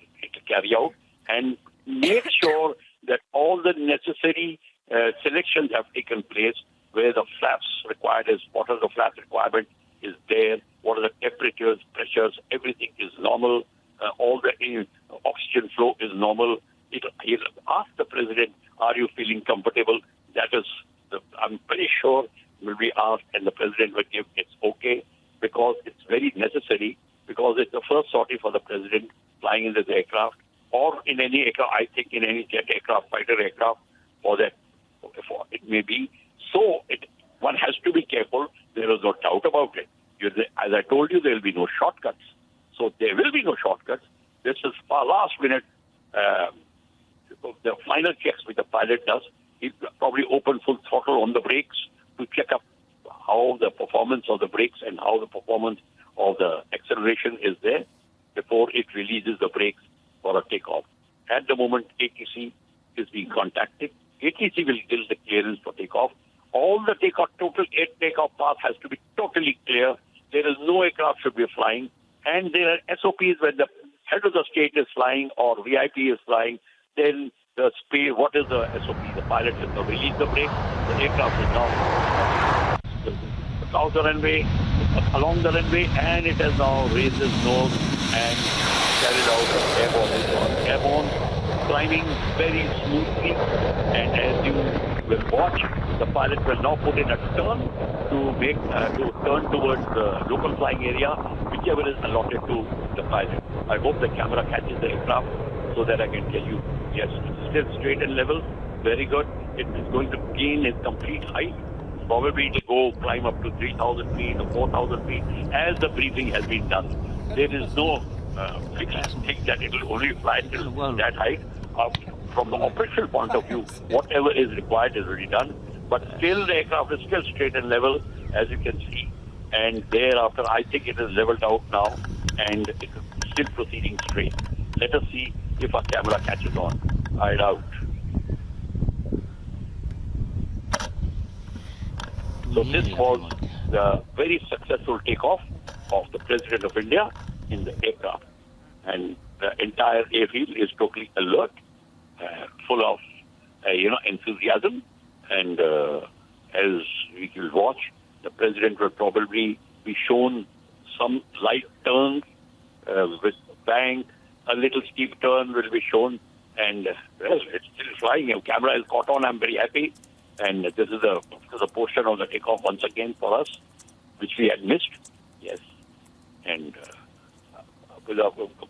carry out and make sure that all the necessary selections have taken place, where the flaps required is, what are the flaps requirement is there, what are the temperatures, pressures, everything is normal, all the oxygen flow is normal. He'll ask the President, are you feeling comfortable? That is, I'm very sure will be asked, and the President will give it's okay, because it's very necessary, because it's the first sortie for the President flying in this aircraft, or in any aircraft, I think in any jet aircraft, fighter aircraft, for that, it may be. So one has to be careful. There is no doubt about it. As I told you, there will be no shortcuts. So there will be no shortcuts. This is last minute, the final checks which the pilot does. He'll probably open full throttle on the brakes to check up how the performance of the brakes and how the performance of the acceleration is there before it releases the brakes for a takeoff. At the moment, ATC is being contacted. ATC will give the clearance for takeoff. All the total 8 takeoff path has to be totally clear. There is no aircraft should be flying. And there are SOPs when the head of the state is flying or VIP is flying, then the speed, what is the SOP? The pilot has to release the brake. The aircraft is now across the runway, along the runway, and it has now raised its nose and carried out airborne, climbing very smoothly. And as you will watch, the pilot will now put in a turn to turn towards the local flying area, whichever is allotted to the pilot. I hope the camera catches the aircraft so that I can tell you, yes, it's still straight and level, very good. It is going to gain its complete height. Probably to go climb up to 3,000 feet or 4,000 feet as the briefing has been done. There is no fixed thing that it will only fly till that height. From the operational point of view, whatever is required is already done. But still the aircraft is still straight and level, as you can see. And thereafter, I think it is leveled out now and it is still proceeding straight. Let us see if our camera catches on. I doubt. So this was the very successful takeoff of the President of India in the aircraft. And the entire airfield is totally alert, full of, enthusiasm. And as we will watch, the President will probably be shown some light turns with bank, a little steep turn will be shown. And well, it's still flying. The camera is caught on. I'm very happy. And this is a portion of the takeoff once again for us, which we had missed. Yes. And with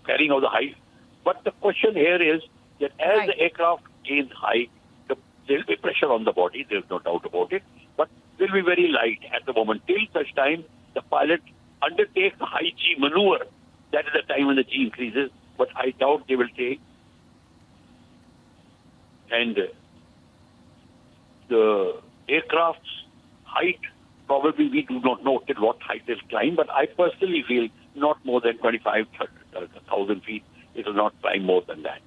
carrying of the height. But the question here is that as the aircraft gains height, there will be pressure on the body. There's no doubt about it. But it will be very light at the moment. Till such time, the pilot undertakes the high G maneuver. That is the time when the G increases. But I doubt they will take. And the aircraft's height, probably we do not know till what height they'll climb, but I personally feel not more than 25,000 feet. It will not climb more than that.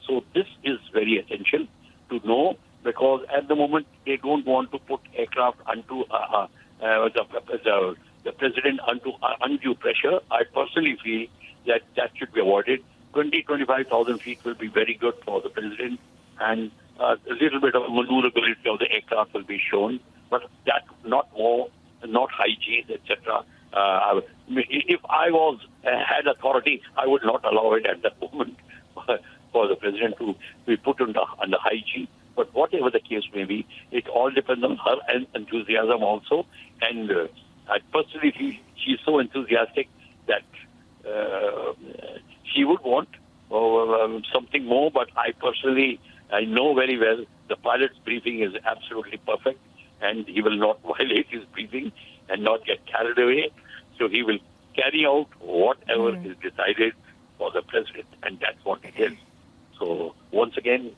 So this is very essential to know, because at the moment they don't want to put aircraft onto the President onto undue pressure. I personally feel that should be avoided. 25,000 feet will be very good for the President, and a little bit of maneuverability of the aircraft will be shown, but that not more, not high Gs, etc. If I had authority, I would not allow it at that moment for the President to be put under high G. But whatever the case may be, it all depends on her enthusiasm also. And I personally feel she's so enthusiastic that she would want something more. But I know very well the pilot's briefing is absolutely perfect, and he will not violate his briefing and not get carried away. So he will carry out whatever is decided for the President, and that's what it is. So once again,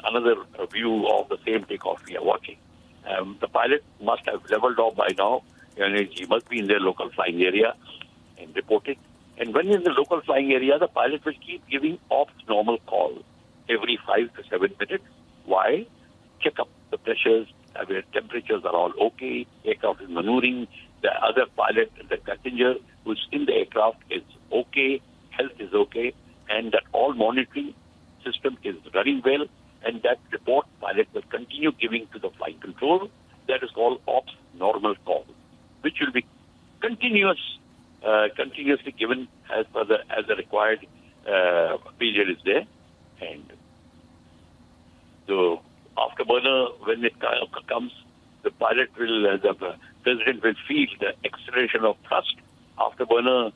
another view of the same takeoff we are watching. The pilot must have leveled off by now, and he must be in their local flying area and reported. And when in the local flying area, the pilot will keep giving ops normal call every 5 to 7 minutes. Why? Check up the pressures, where temperatures are all okay, aircraft is maneuvering, the other pilot, the passenger who's in the aircraft is okay, health is okay, and that all monitoring system is running well, and that report pilot will continue giving to the flight control. That is called ops normal call, which will be continuously given as the required period is there. And the afterburner, when it comes, the pilot will, the President will feel the acceleration of thrust. Afterburner,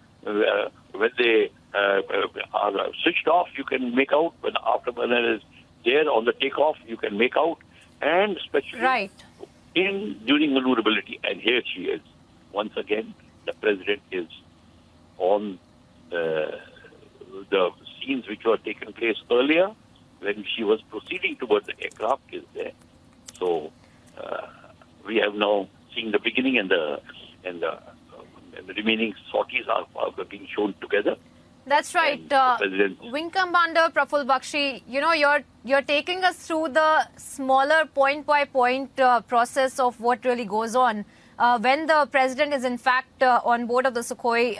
when they are switched off, you can make out. When the afterburner is there on the takeoff, you can make out. And especially during maneuverability. And here she is. Once again, the President is on the scenes which were taken place earlier when she was proceeding towards the aircraft is there. So we have now seen the beginning and the remaining sorties are being shown together. That's right. Wing Commander Praful Bakshi, you're taking us through the smaller point-by-point process of what really goes on when the President is in fact on board of the Sukhoi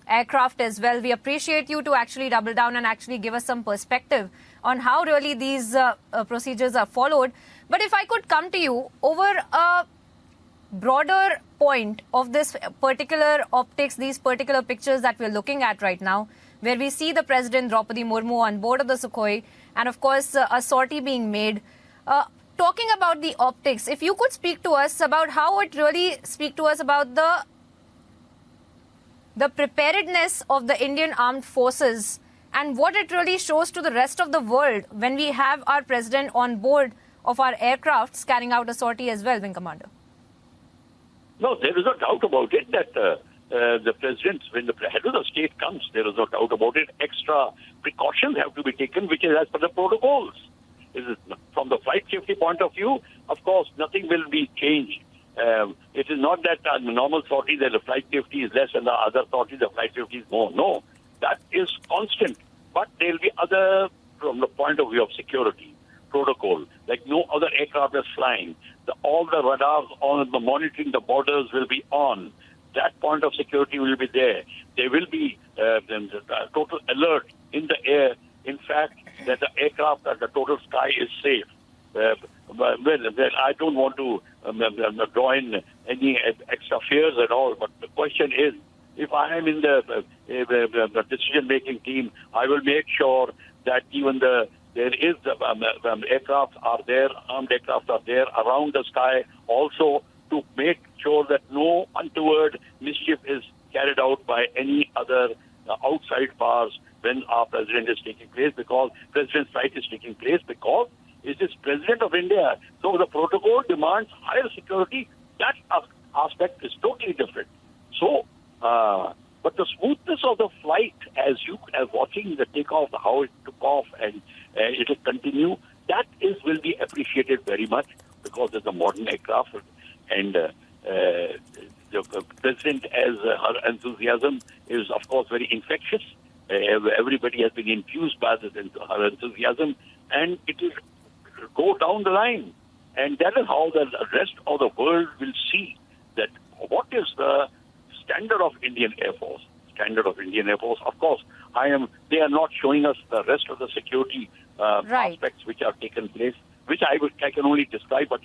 aircraft as well. We appreciate you to actually double down and actually give us some perspective on how really these procedures are followed. But if I could come to you over a broader point of this particular optics, these particular pictures that we're looking at right now, where we see the President Droupadi Murmu on board of the Sukhoi and of course a sortie being made. Talking about the optics, if you could speak to us about how it really speak to us about the preparedness of the Indian Armed Forces and what it really shows to the rest of the world when we have our President on board of our aircrafts carrying out a sortie as well, Wing Commander. No, there is no doubt about it that the President, when the head of the state comes, there is no doubt about it. Extra precautions have to be taken, which is as per the protocols. From the flight safety point of view, of course, nothing will be changed. It is not that the normal sortie that the flight safety is less and the other sortie the flight safety is more. No, that is constant. But there will be other, from the point of view of security, protocol, like no other aircraft is flying. all the radars on the monitoring the borders will be on. That point of security will be there. There will be the total alert in the air. In fact, that the aircraft, that the total sky is safe. I don't want to draw in any extra fears at all, but the question is, if I am in the decision-making team, I will make sure that even there is the aircraft are there, armed aircraft are there around the sky, also to make sure that no untoward mischief is carried out by any other outside powers when our president is taking place, because president's flight is taking place, because it is president of India. So the protocol demands higher security. That aspect is totally different. So, but the smoothness of the flight, as you are watching the takeoff, how it took off and it will continue, that will be appreciated very much, because it's a modern aircraft, and the president, as her enthusiasm is of course very infectious. Everybody has been infused by her enthusiasm, and it will go down the line. And that is how the rest of the world will see that what is the standard of Indian Air Force. Standard of Indian Air Force, of course, they are not showing us the rest of the security aspects which are taken place, which I can only describe, but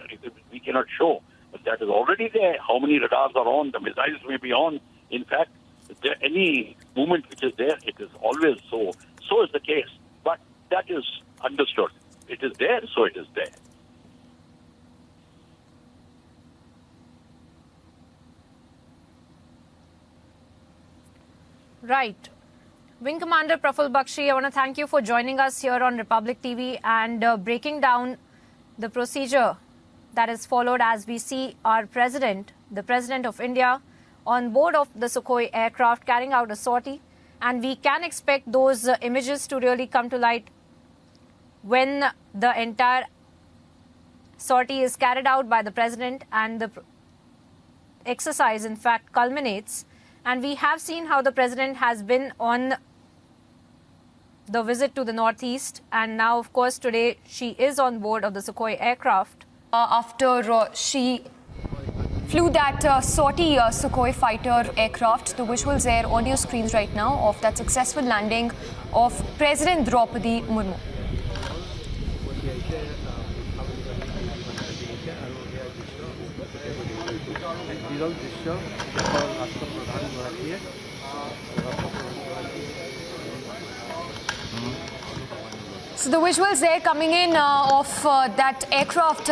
we cannot show. But that is already there. How many radars are on? The missiles may be on. In fact, any movement which is there, it is always so. So is the case. But that is understood. It is there, so it is there. Right. Wing Commander Praful Bakshi, I want to thank you for joining us here on Republic TV and breaking down the procedure that is followed as we see our president, the President of India, on board of the Sukhoi aircraft carrying out a sortie. And we can expect those images to really come to light when the entire sortie is carried out by the president and the exercise, in fact, culminates. And we have seen how the president has been on the visit to the northeast, and now, of course, today she is on board of the Sukhoi aircraft. After she flew that sortie Sukhoi fighter aircraft, the visuals are on your screens right now of that successful landing of President Droupadi Murmu. So the visuals there coming in of that aircraft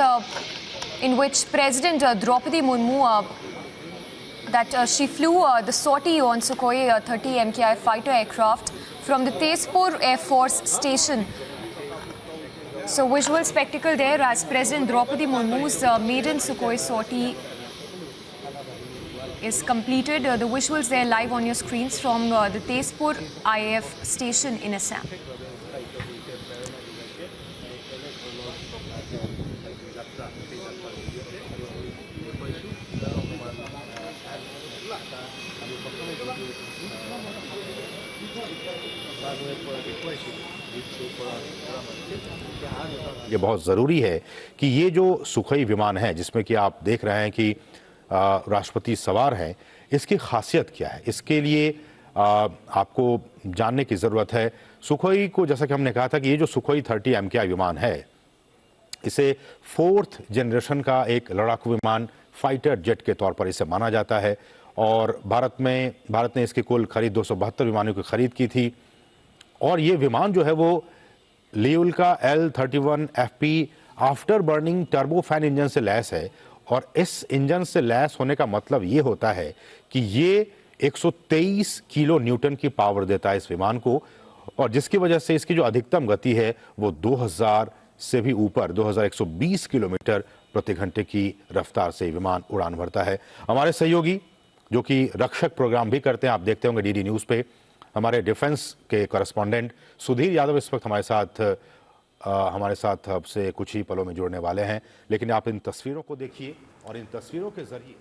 in which President Droupadi Murmu, she flew the sortie on Sukhoi-30 MKI fighter aircraft from the Tezpur Air Force Station. So visual spectacle there as President Droupadi Murmu's maiden Sukhoi sortie is completed. The visuals there live on your screens from the Tezpur IAF station in Assam. ये बहुत ज़रूरी है कि ये जो Sukhoi विमान है जिसमें कि आप देख रहे हैं कि राष्ट्रपति सवार हैं, इसकी खासियत क्या है, इसके लिए आपको जानने की ज़रूरत है। सुखोई को, जैसा कि हमने कहा था कि ये जो सुखोई-30 MKI विमान है, इसे 4th जनरेशन का एक लड़ाकू विमान, फाइटर जेट के तौर पर इसे माना जाता है। और भारत ने इसकी कुल खरीद 272 विमानों की खरीद की थी। और ये विमान जो है वो लियोल का L-31 FP after burning turbo fan engine से लैस है। और इस इंजन से लैस होने का मतलब ये होता है कि ये 123 किलो न्यूटन की पावर देता है इस विमान को, और जिसकी वजह से इसकी जो अधिकतम गति है वो 2000 से भी ऊपर 2120 किलोमीटर प्रति घंटे की रफ्तार से विमान उड़ान भरता है। हमारे सहयोगी जो कि रक्षक प्रोग्राम भी करते हैं, आप देखते होंगे डीडी न्यूज़ पे, हमारे डिफेंस के कॉरेस्पॉन्डेंट सुधीर यादव इस वक्त हमारे साथ अब से कुछ ही पलों में जुड़ने वाले हैं। लेकिन आप इन तस्वीरों को देखिए और इन तस्वीरों के जरिए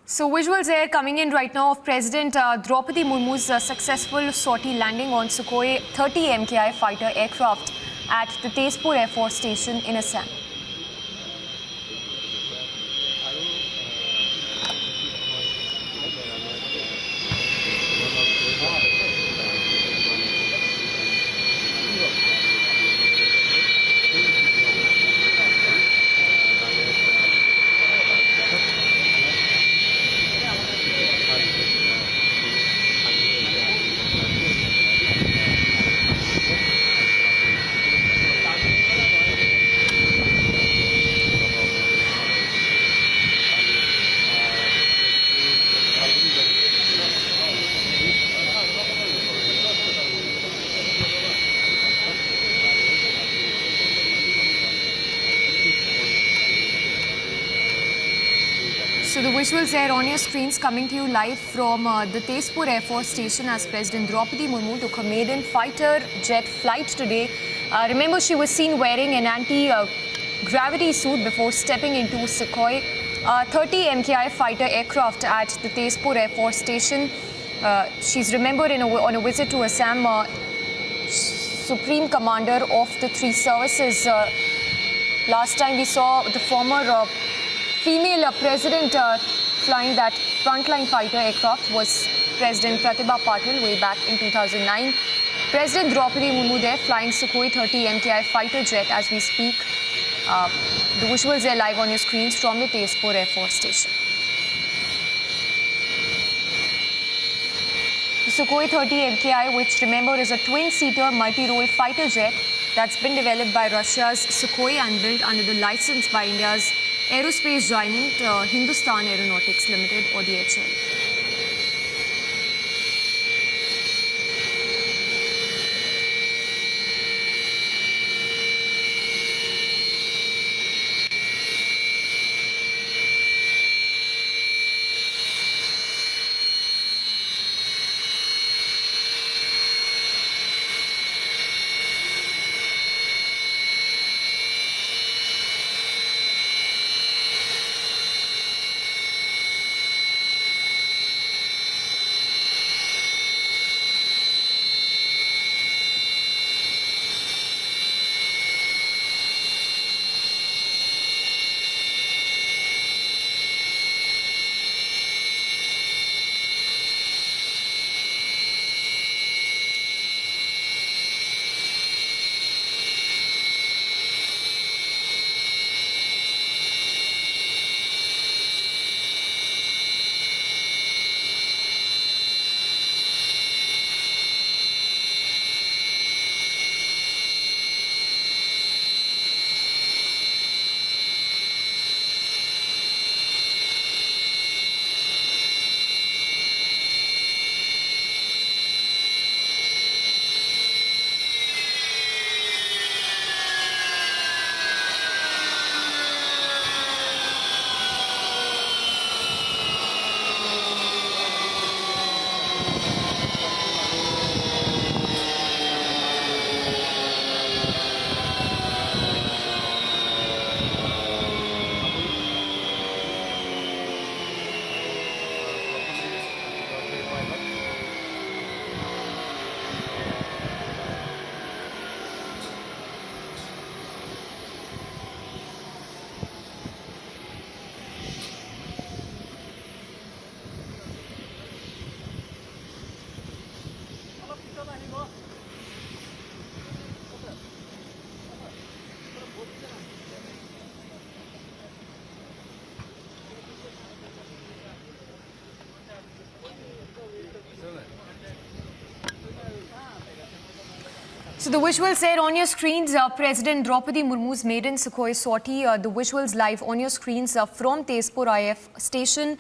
So visuals are coming in right now of President Droupadi Murmu's successful sortie landing on Sukhoi-30 MKI fighter aircraft at the Tezpur Air Force Station in Assam. visuals there on your screens coming to you live from the Tezpur Air Force Station as President Droupadi Murmu took her maiden fighter jet flight today. Remember, she was seen wearing an anti-gravity suit before stepping into Sukhoi-30 MKI fighter aircraft at the Tezpur Air Force Station. She's remembered on a visit to Assam, Supreme Commander of the three services. Last time we saw the former female president flying that frontline fighter aircraft was President Pratibha Patil way back in 2009. President Droupadi Murmu there flying Sukhoi-30 MKI fighter jet as we speak. The visuals are live on your screens from the Tezpur Air Force Station. The Sukhoi-30 MKI, which remember is a twin-seater multi-role fighter jet that's been developed by Russia's Sukhoi and built under the license by India's aerospace giant Hindustan Aeronautics Limited or DHL. So the visuals there on your screens, President Droupadi Murmu's maiden Sukhoi sortie, the visuals live on your screens from Tezpur IF station.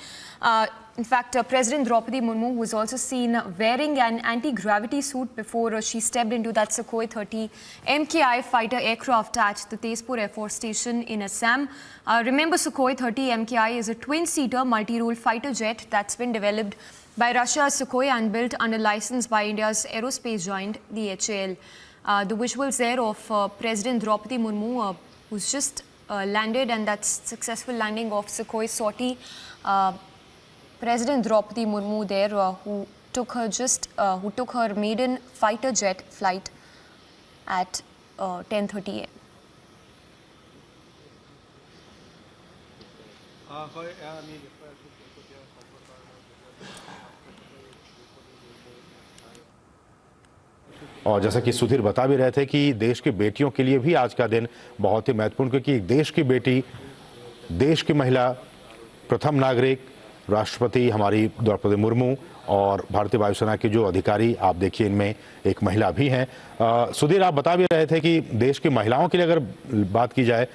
In fact, President Droupadi Murmu was also seen wearing an anti-gravity suit before she stepped into that Sukhoi-30 MKI fighter aircraft at the Tezpur Air Force Station in Assam. Remember, Sukhoi-30 MKI is a twin-seater multi-role fighter jet that's been developed by Russia's Sukhoi and built under license by India's aerospace giant, DHL. The visuals there of President Droupadi Murmu, who's just landed, and that's successful landing of Sukhoi sortie. President Droupadi Murmu there, who took her maiden fighter jet flight at 10:30 a.m. और जैसा कि सुधीर बता भी रहे थे कि देश की बेटियों के लिए भी आज का दिन बहुत ही महत्वपूर्ण, क्योंकि देश की बेटी, देश की महिला, प्रथम नागरिक, राष्ट्रपति हमारी द्रौपदी मुर्मू और भारतीय वायुसेना के जो अधिकारी आप देखिए, इनमें एक महिला भी हैं। सुधीर, आप बता भी रहे थे कि देश की महिलाओं के लिए अगर बात की जाए,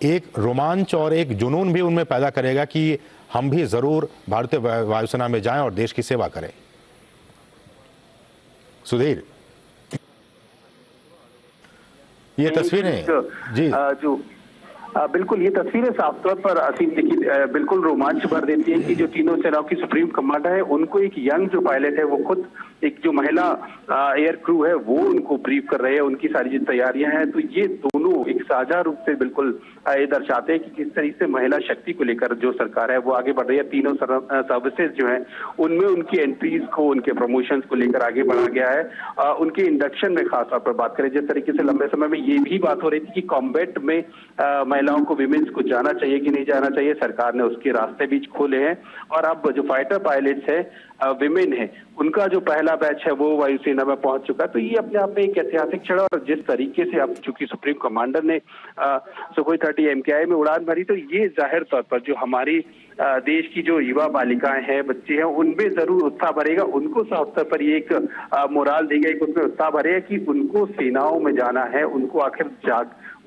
एक रोमांच और एक जुनून भी उनमें पैदा करेगा कि हम भी जरूर भारतीय वायुसेना में जाएं और देश की सेवा करें। सुधीर, ये तस्वीरें जो बिल्कुल, ये तस्वीरें साफ तौर पर असीम देखिए बिल्कुल रोमांच भर देती है कि जो तीनों सेनाओं की सुप्रीम कमांडर है उनको एक यंग जो पायलट है वो खुद एक जो महिला एयर क्रू है वो उनको ब्रीफ कर रहे हैं, उनकी सारी जो तैयारियां हैं। तो ये दोनों एक साझा रूप से बिल्कुल ये दर्शाते हैं कि किस तरीके से महिला शक्ति को लेकर जो सरकार है वो आगे बढ़ रही है। तीनों सर्विसेज जो है उनमें उनकी एंट्रीज को, उनके प्रमोशंस को लेकर आगे बढ़ा गया है। उनके इंडक्शन में खासतौर पर बात करें, जिस तरीके से लंबे समय में ये भी बात हो रही थी कि कॉम्बैट में महिलाओं को, विमेन्स को जाना चाहिए कि नहीं जाना चाहिए, सरकार ने उसके रास्ते बीच खोले हैं। और अब जो फाइटर पायलट्स है विमेन है, उनका जो पहला बैच है वो वायुसेना में पहुंच चुका है। तो ये अपने आप में एक ऐतिहासिक क्षण है। और जिस तरीके से अब चूंकि सुप्रीम कमांडर ने Sukhoi-30 MKI में उड़ान भरी, तो ये जाहिर तौर पर जो हमारी देश की जो युवा बालिकाएं हैं, बच्चे हैं, उनमें जरूर उत्साह भरेगा। उनको साफ तौर पर ये एक मोराल देगा, एक उसमें उत्साह भरेगा कि उनको सेनाओं में जाना है, उनको आखिर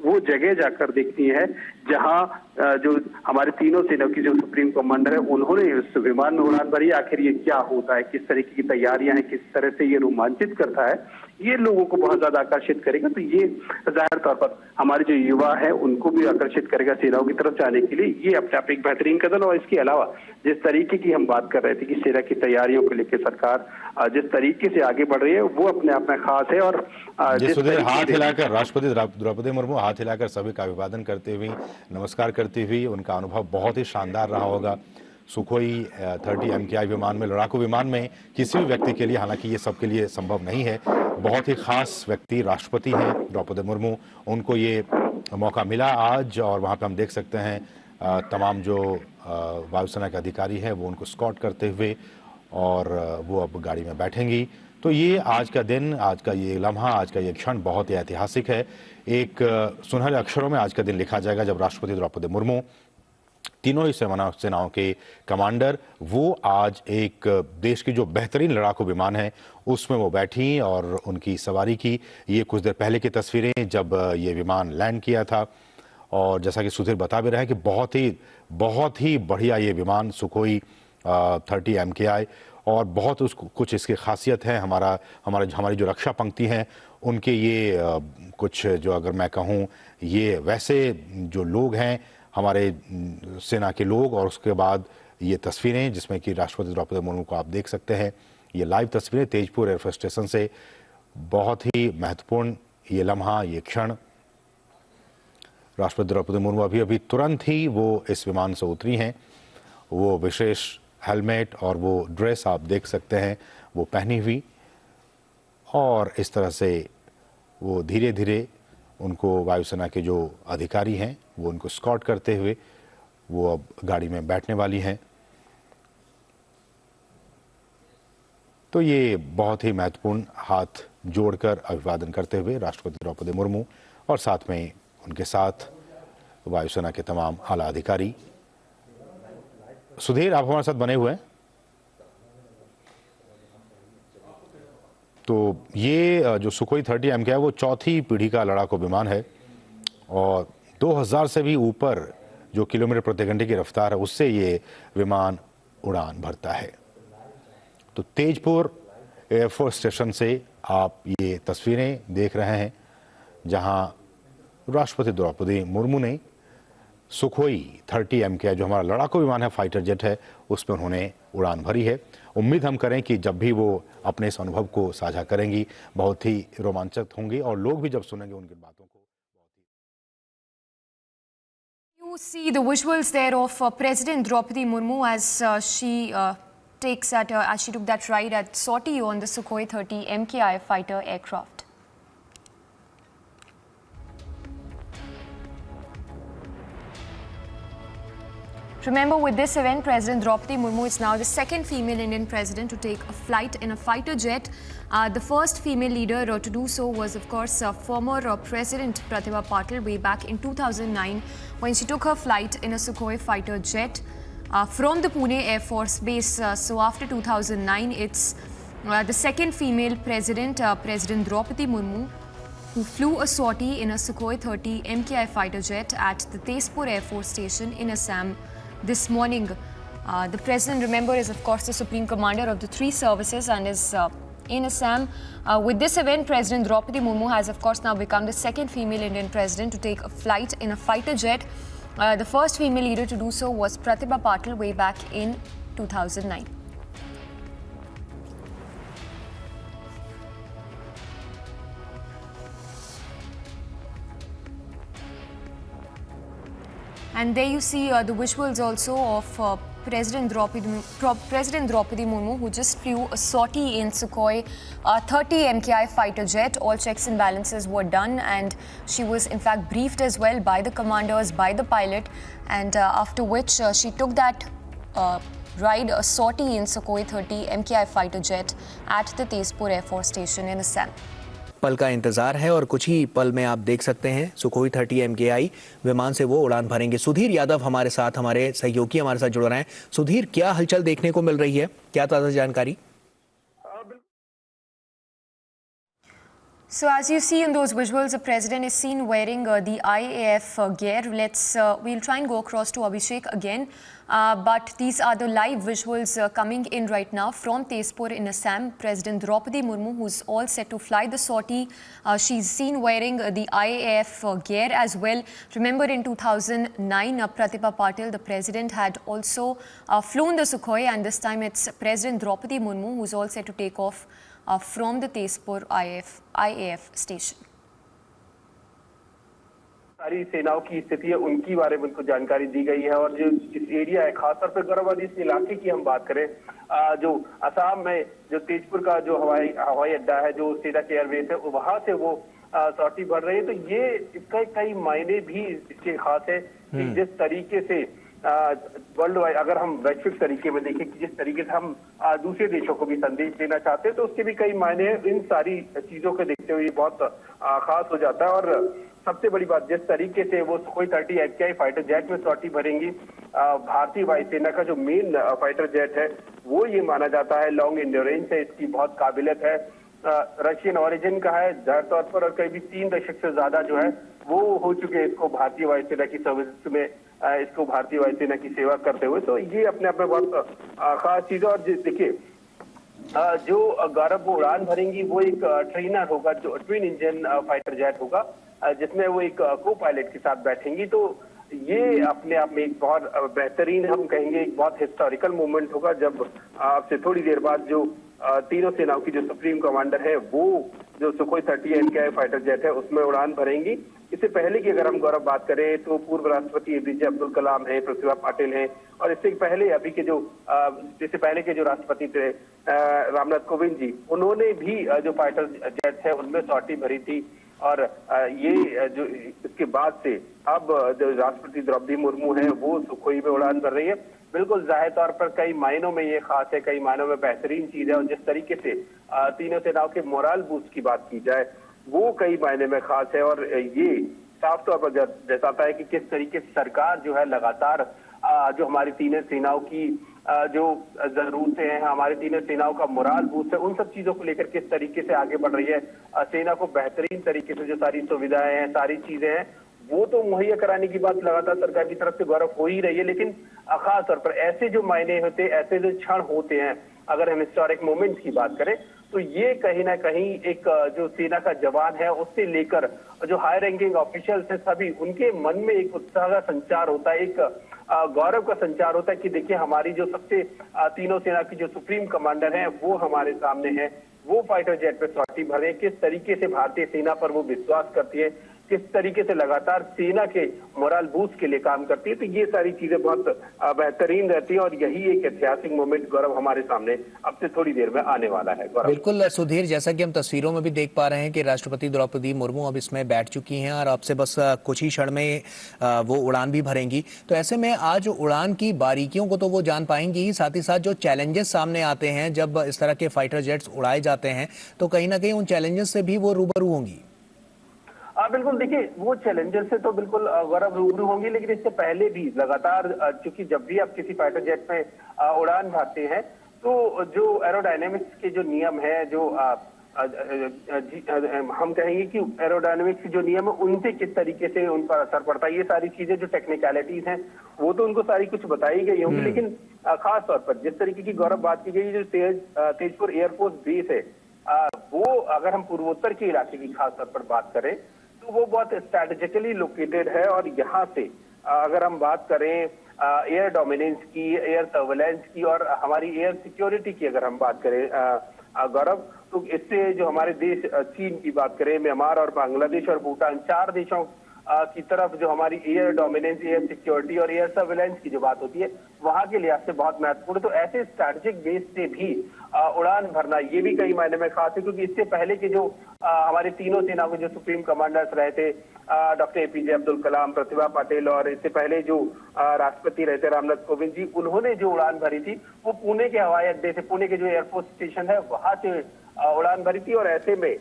वो जगह जाकर देखनी है जहां जो हमारे तीनों सेनाओं की जो सुप्रीम कमांडर है उन्होंने उस विमान में उड़ान भरी। आखिर ये क्या होता है, किस तरीके की तैयारियां हैं, किस तरह से ये रोमांचित करता है, ये लोगों को बहुत ज्यादा आकर्षित करेगा। तो ये जाहिर तौर पर हमारे जो युवा है उनको भी आकर्षित करेगा सेनाओं की तरफ जाने के लिए। ये अपने आप एक बेहतरीन कदम। और इसके अलावा जिस तरीके की हम बात कर रहे थे कि सेना की तैयारियों को लेकर सरकार जिस तरीके से आगे बढ़ रही है वो अपने आप में खास है। और हाथ हिलाकर राष्ट्रपति द्रौपदी मुर्मू हाथ हिलाकर सभी का अभिवादन करते हुए, नमस्कार करती हुई, उनका अनुभव बहुत ही शानदार रहा होगा। Sukhoi-30 MKI विमान में, लड़ाकू विमान में किसी भी व्यक्ति के लिए, हालांकि ये सबके लिए संभव नहीं है, बहुत ही खास व्यक्ति राष्ट्रपति हैं द्रौपदी मुर्मू, उनको ये मौका मिला आज। और वहाँ पे हम देख सकते हैं तमाम जो वायुसेना के अधिकारी हैं वो उनको स्कॉट करते हुए, और वो अब गाड़ी में बैठेंगी। तो ये आज का दिन, आज का ये लम्हा, आज का ये क्षण बहुत ही ऐतिहासिक है। एक सुनहरे अक्षरों में आज का दिन लिखा जाएगा जब राष्ट्रपति द्रौपदी मुर्मू, तीनों ही सेनाओं के कमांडर, वो आज एक देश की जो बेहतरीन लड़ाकू विमान है उसमें वो बैठी और उनकी सवारी की। ये कुछ देर पहले की तस्वीरें जब ये विमान लैंड किया था। और जैसा कि सुधीर बता भी रहे हैं कि बहुत ही बढ़िया ये विमान Sukhoi-30 MKI, और बहुत कुछ इसकी खासियत है। हमारी जो रक्षा पंक्ति हैं उनके ये कुछ, जो अगर मैं कहूँ, ये वैसे जो लोग हैं हमारे सेना के लोग। और उसके बाद ये तस्वीरें जिसमें कि राष्ट्रपति द्रौपदी मुर्मू को आप देख सकते हैं, ये लाइव तस्वीरें तेजपुर एयरफोर्स स्टेशन से। बहुत ही महत्वपूर्ण ये लम्हा, ये क्षण। राष्ट्रपति द्रौपदी मुर्मू अभी तुरंत ही वो इस विमान से उतरी हैं। वो विशेष हेलमेट और वो ड्रेस आप देख सकते हैं वो पहनी हुई, और इस तरह से वो धीरे धीरे उनको वायुसेना के जो अधिकारी हैं वो उनको स्कॉट करते हुए वो अब गाड़ी में बैठने वाली हैं। तो ये बहुत ही महत्वपूर्ण, हाथ जोड़कर अभिवादन करते हुए राष्ट्रपति द्रौपदी मुर्मू, और साथ में उनके साथ वायुसेना के तमाम आला अधिकारी। सुधीर, आप हमारे साथ बने हुए हैं। तो ये जो Sukhoi-30 MKI वो चौथी पीढ़ी का लड़ाकू विमान है, और 2000 से भी ऊपर जो किलोमीटर प्रति घंटे की रफ्तार है उससे ये विमान उड़ान भरता है। तो तेजपुर एयरफोर्स स्टेशन से आप ये तस्वीरें देख रहे हैं जहां राष्ट्रपति द्रौपदी मुर्मू ने Sukhoi-30 MKI, जो हमारा लड़ाकू विमान है, फाइटर जेट है, उसमें उन्होंने उड़ान भरी है। उम्मीद हम करें कि जब भी वो अपने इस अनुभव को साझा करेंगी बहुत ही रोमांचक होंगी, और लोग भी जब सुनेंगे उनकी बातों को। You see the visuals there of President Droupadi Murmu as she took that ride at sortie on the Sukhoi-30 MKI fighter aircraft. Remember, with this event, President Droupadi Murmu is now the second female Indian president to take a flight in a fighter jet. The first female leader to do so was, of course, former President Pratibha Patil way back in 2009 when she took her flight in a Sukhoi fighter jet from the Pune Air Force Base. So after 2009, it's the second female president, President Droupadi Murmu, who flew a sortie in a Sukhoi-30 MKI fighter jet at the Tezpur Air Force Station in Assam this morning. The president, remember, is of course the supreme commander of the three services and is in Assam. With this event, President Droupadi Murmu has, of course, now become the second female Indian president to take a flight in a fighter jet. The first female leader to do so was Pratibha Patil way back in 2009. And there you see the visuals also of President Droupadi Murmu, who just flew a sortie in Sukhoi-30 MKI fighter jet. All checks and balances were done, and she was in fact briefed as well by the commanders, by the pilot, and after which she took that ride, a sortie in Sukhoi-30 MKI fighter jet at the Tezpur Air Force Station in Assam. पल का इंतजार है और कुछ ही पल में आप देख सकते हैं Sukhoi-30 MKI विमान से वो उड़ान भरेंगे। सुधीर यादव हमारे साथ, हमारे सहयोगी हमारे साथ जुड़ रहे हैं। सुधीर, क्या हलचल देखने को मिल रही है, क्या ताज़ा जानकारी? So as you see in those visuals, the president is seen wearing the IAF gear. We'll try and go across to Abhishek again. But these are the live visuals coming in right now from Tezpur in Assam. President Droupadi Murmu, who's all set to fly the sortie. She's seen wearing the IAF gear as well. Remember in 2009, Pratibha Patil, the president, had also flown the Sukhoi, and this time it's President Droupadi Murmu who's all set to take off from the Tezpur IAF station. सारी सेनाओं की स्थिति है, उनकी बारे में उनको जानकारी दी गई है। और जो इस एरिया है, खासतौर पर गौरववादी इस इलाके की हम बात करें, जो असम में जो तेजपुर का जो हवाई अड्डा है, जो सेना के एयरबेस है, वहां से वो सॉर्टी भर रही है। तो ये इसका कई मायने भी इसके खास है कि जिस तरीके से वर्ल्ड वाइड, अगर हम वैश्विक तरीके में देखें कि जिस तरीके से हम दूसरे देशों को भी संदेश देना चाहते हैं, तो उसके भी कई मायने हैं। इन सारी चीजों को देखते हुए बहुत खास हो जाता है। और सबसे बड़ी बात, जिस तरीके से वो Sukhoi-30 MKI फाइटर जेट में सॉर्टी भरेंगी, भारतीय वायुसेना का जो मेन फाइटर जेट है, वो ये माना जाता है लॉन्ग एंड्योरेंस है, इसकी बहुत काबिलियत है, रशियन ओरिजिन का है जाहिर तौर पर, और करीब 3 दशक से ज्यादा जो है वो हो चुके हैं इसको भारतीय वायुसेना की सर्विस में, इसको भारतीय वायुसेना की सेवा करते हुए। तो ये अपने आप में बहुत खास चीज है। और देखिए, जो गौरव वो उड़ान भरेंगी वो एक ट्रेनर होगा, जो ट्विन इंजन फाइटर जेट होगा, जिसमें वो एक को पायलट के साथ बैठेंगी। तो ये अपने आप में एक बहुत बेहतरीन, हम कहेंगे एक बहुत हिस्टोरिकल मोमेंट होगा, जब आपसे थोड़ी देर बाद जो तीनों सेनाओं की जो सुप्रीम कमांडर है, वो जो Sukhoi-30 MKI फाइटर जेट है उसमें उड़ान भरेंगी। इससे पहले की अगर हम गौरव बात करें तो पूर्व राष्ट्रपति APJ अब्दुल कलाम है, प्रतिभा पाटिल है, और इससे पहले अभी के जो इससे पहले के जो राष्ट्रपति थे रामनाथ कोविंद जी, उन्होंने भी जो फाइटर जेट है उनमें सॉर्टी भरी थी। और ये जो इसके बाद से अब जो राष्ट्रपति द्रौपदी मुर्मू है वो सुखोई में उड़ान भर रही है। बिल्कुल जाहिर तौर पर कई मायनों में ये खास है, कई मायनों में बेहतरीन चीज है। और जिस तरीके से तीनों सेनाओं के मोरल बूस्ट की बात की जाए, वो कई मायने में खास है। और ये साफ तौर पर दर्शाता है कि किस तरीके से सरकार जो है लगातार जो हमारी तीनों सेनाओं की जो जरूरतें हैं, हमारी तीनों सेनाओं का मोरल बूस्ट है, उन सब चीजों को लेकर किस तरीके से आगे बढ़ रही है। सेना को बेहतरीन तरीके से जो सारी सुविधाएं हैं, सारी चीजें हैं, वो तो मुहैया कराने की बात लगातार सरकार की तरफ से गौरव हो ही रही है। लेकिन खास तौर पर ऐसे जो मायने होते, ऐसे जो क्षण होते हैं, अगर हम हिस्टोरिक मोमेंट्स की बात करें, तो ये कहीं ना कहीं एक जो सेना का जवान है उससे लेकर जो हाई रैंकिंग ऑफिशियल्स हैं, सभी उनके मन में एक उत्साह का संचार होता है, एक गौरव का संचार होता है कि देखिए हमारी जो सबसे तीनों सेना की जो सुप्रीम कमांडर हैं वो हमारे सामने है, वो फाइटर जेट पे सॉर्टी भर रहे हैं, किस तरीके से भारतीय सेना पर वो विश्वास करती है, किस तरीके से लगातार सेना के मोरल बूस्ट के लिए काम करती है। तो ये सारी चीजें बहुत बेहतरीन रहती है और यही एक ऐतिहासिक मोमेंट गौरव हमारे सामने अब से थोड़ी देर में आने वाला है। बिल्कुल सुधीर, जैसा कि हम तस्वीरों में भी देख पा रहे हैं कि राष्ट्रपति द्रौपदी मुर्मू अब इसमें बैठ चुकी हैं और अब से बस कुछ ही क्षण में वो उड़ान भी भरेंगी। तो ऐसे में आज उड़ान की बारीकियों को तो वो जान पाएंगी, साथ ही साथ जो चैलेंजेस सामने आते हैं जब इस तरह के फाइटर जेट्स उड़ाए जाते हैं, तो कहीं ना कहीं उन चैलेंजेस से भी वो रूबरू होंगी। बिल्कुल, देखिए वो चैलेंजर से तो बिल्कुल गौरव रूबरू होंगी, लेकिन इससे पहले भी लगातार, क्योंकि जब भी आप किसी फाइटर जेट में उड़ान भरते हैं तो जो एरोडायनेमिक्स के जो नियम है, जो हम कहेंगे कि एरोडायनेमिक्स के जो नियम है उनसे किस तरीके से उन पर असर पड़ता है, ये सारी चीजें जो टेक्निकलिटीज हैं वो तो उनको सारी कुछ बताई गई होंगी। लेकिन खास तौर पर जिस तरीके की गौरव बात की गई, जो तेजपुर एयरफोर्स बेस है, वो अगर हम पूर्वोत्तर के इलाके की खास तौर पर बात करें तो वो बहुत स्ट्रैटेजिकली लोकेटेड है। और यहाँ से अगर हम बात करें एयर डोमिनेंस की, एयर सर्वेलेंस की और हमारी एयर सिक्योरिटी की अगर हम बात करें गौरव, तो इससे जो हमारे देश चीन की बात करें, म्यांमार और बांग्लादेश और भूटान, 4 देशों की तरफ जो हमारी एयर डोमिनेंस, एयर सिक्योरिटी और एयर सर्वेलेंस की जो बात होती है वहां के लिहाज से बहुत महत्वपूर्ण। तो ऐसे स्ट्रैटेजिक बेस से भी उड़ान भरना ये भी कई मायने में खास है, क्योंकि इससे पहले के जो हमारे तीनों सेनाओं के जो सुप्रीम कमांडर्स रहे थे, डॉक्टर APJ अब्दुल कलाम, प्रतिभा पाटिल और इससे पहले जो राष्ट्रपति रहे थे रामनाथ कोविंद जी, उन्होंने जो उड़ान भरी थी वो पुणे के हवाई अड्डे से, पुणे के जो एयरफोर्स स्टेशन है वहां से उड़ान भरी थी। और ऐसे में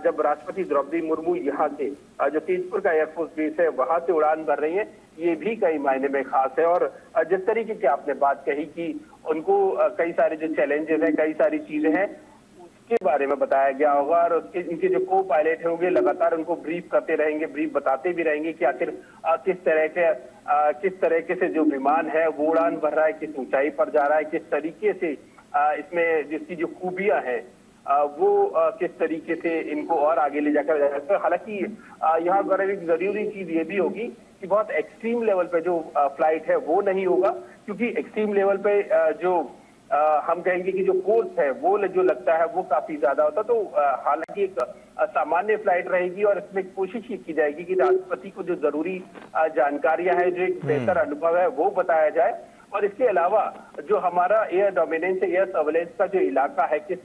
जब राष्ट्रपति द्रौपदी मुर्मू यहाँ से जो तेजपुर का एयरफोर्स बेस है वहां से उड़ान भर रही है, ये भी कई मायने में खास है। और जिस तरीके की आपने बात कही कि उनको कई सारे जो चैलेंजेस हैं, कई सारी चीजें हैं, उसके बारे में बताया गया होगा। और उसके इनके जो को पायलट होंगे लगातार उनको ब्रीफ करते रहेंगे, ब्रीफ बताते भी रहेंगे कि आखिर किस तरीके से जो विमान है वो उड़ान भर रहा है, किस ऊंचाई पर जा रहा है, किस तरीके से इसमें जिसकी जो खूबियां हैं वो किस तरीके से इनको और आगे ले जाकर जा सकते हैं। हालांकि यहाँ गौरव एक जरूरी चीज ये भी होगी कि बहुत एक्सट्रीम लेवल पे जो फ्लाइट है वो नहीं होगा, क्योंकि एक्सट्रीम लेवल पे जो हम कहेंगे कि जो कोर्स है वो जो लगता है वो काफी ज्यादा होता। तो हालांकि एक सामान्य फ्लाइट रहेगी और इसमें कोशिश ये की जाएगी कि राष्ट्रपति को जो जरूरी जानकारियां हैं, जो एक बेहतर अनुभव है वो बताया जाए। और इसके अलावा जो हमारा एयर डोमिनेंस, एयर सर्वेलेंस का जो इलाका है, किस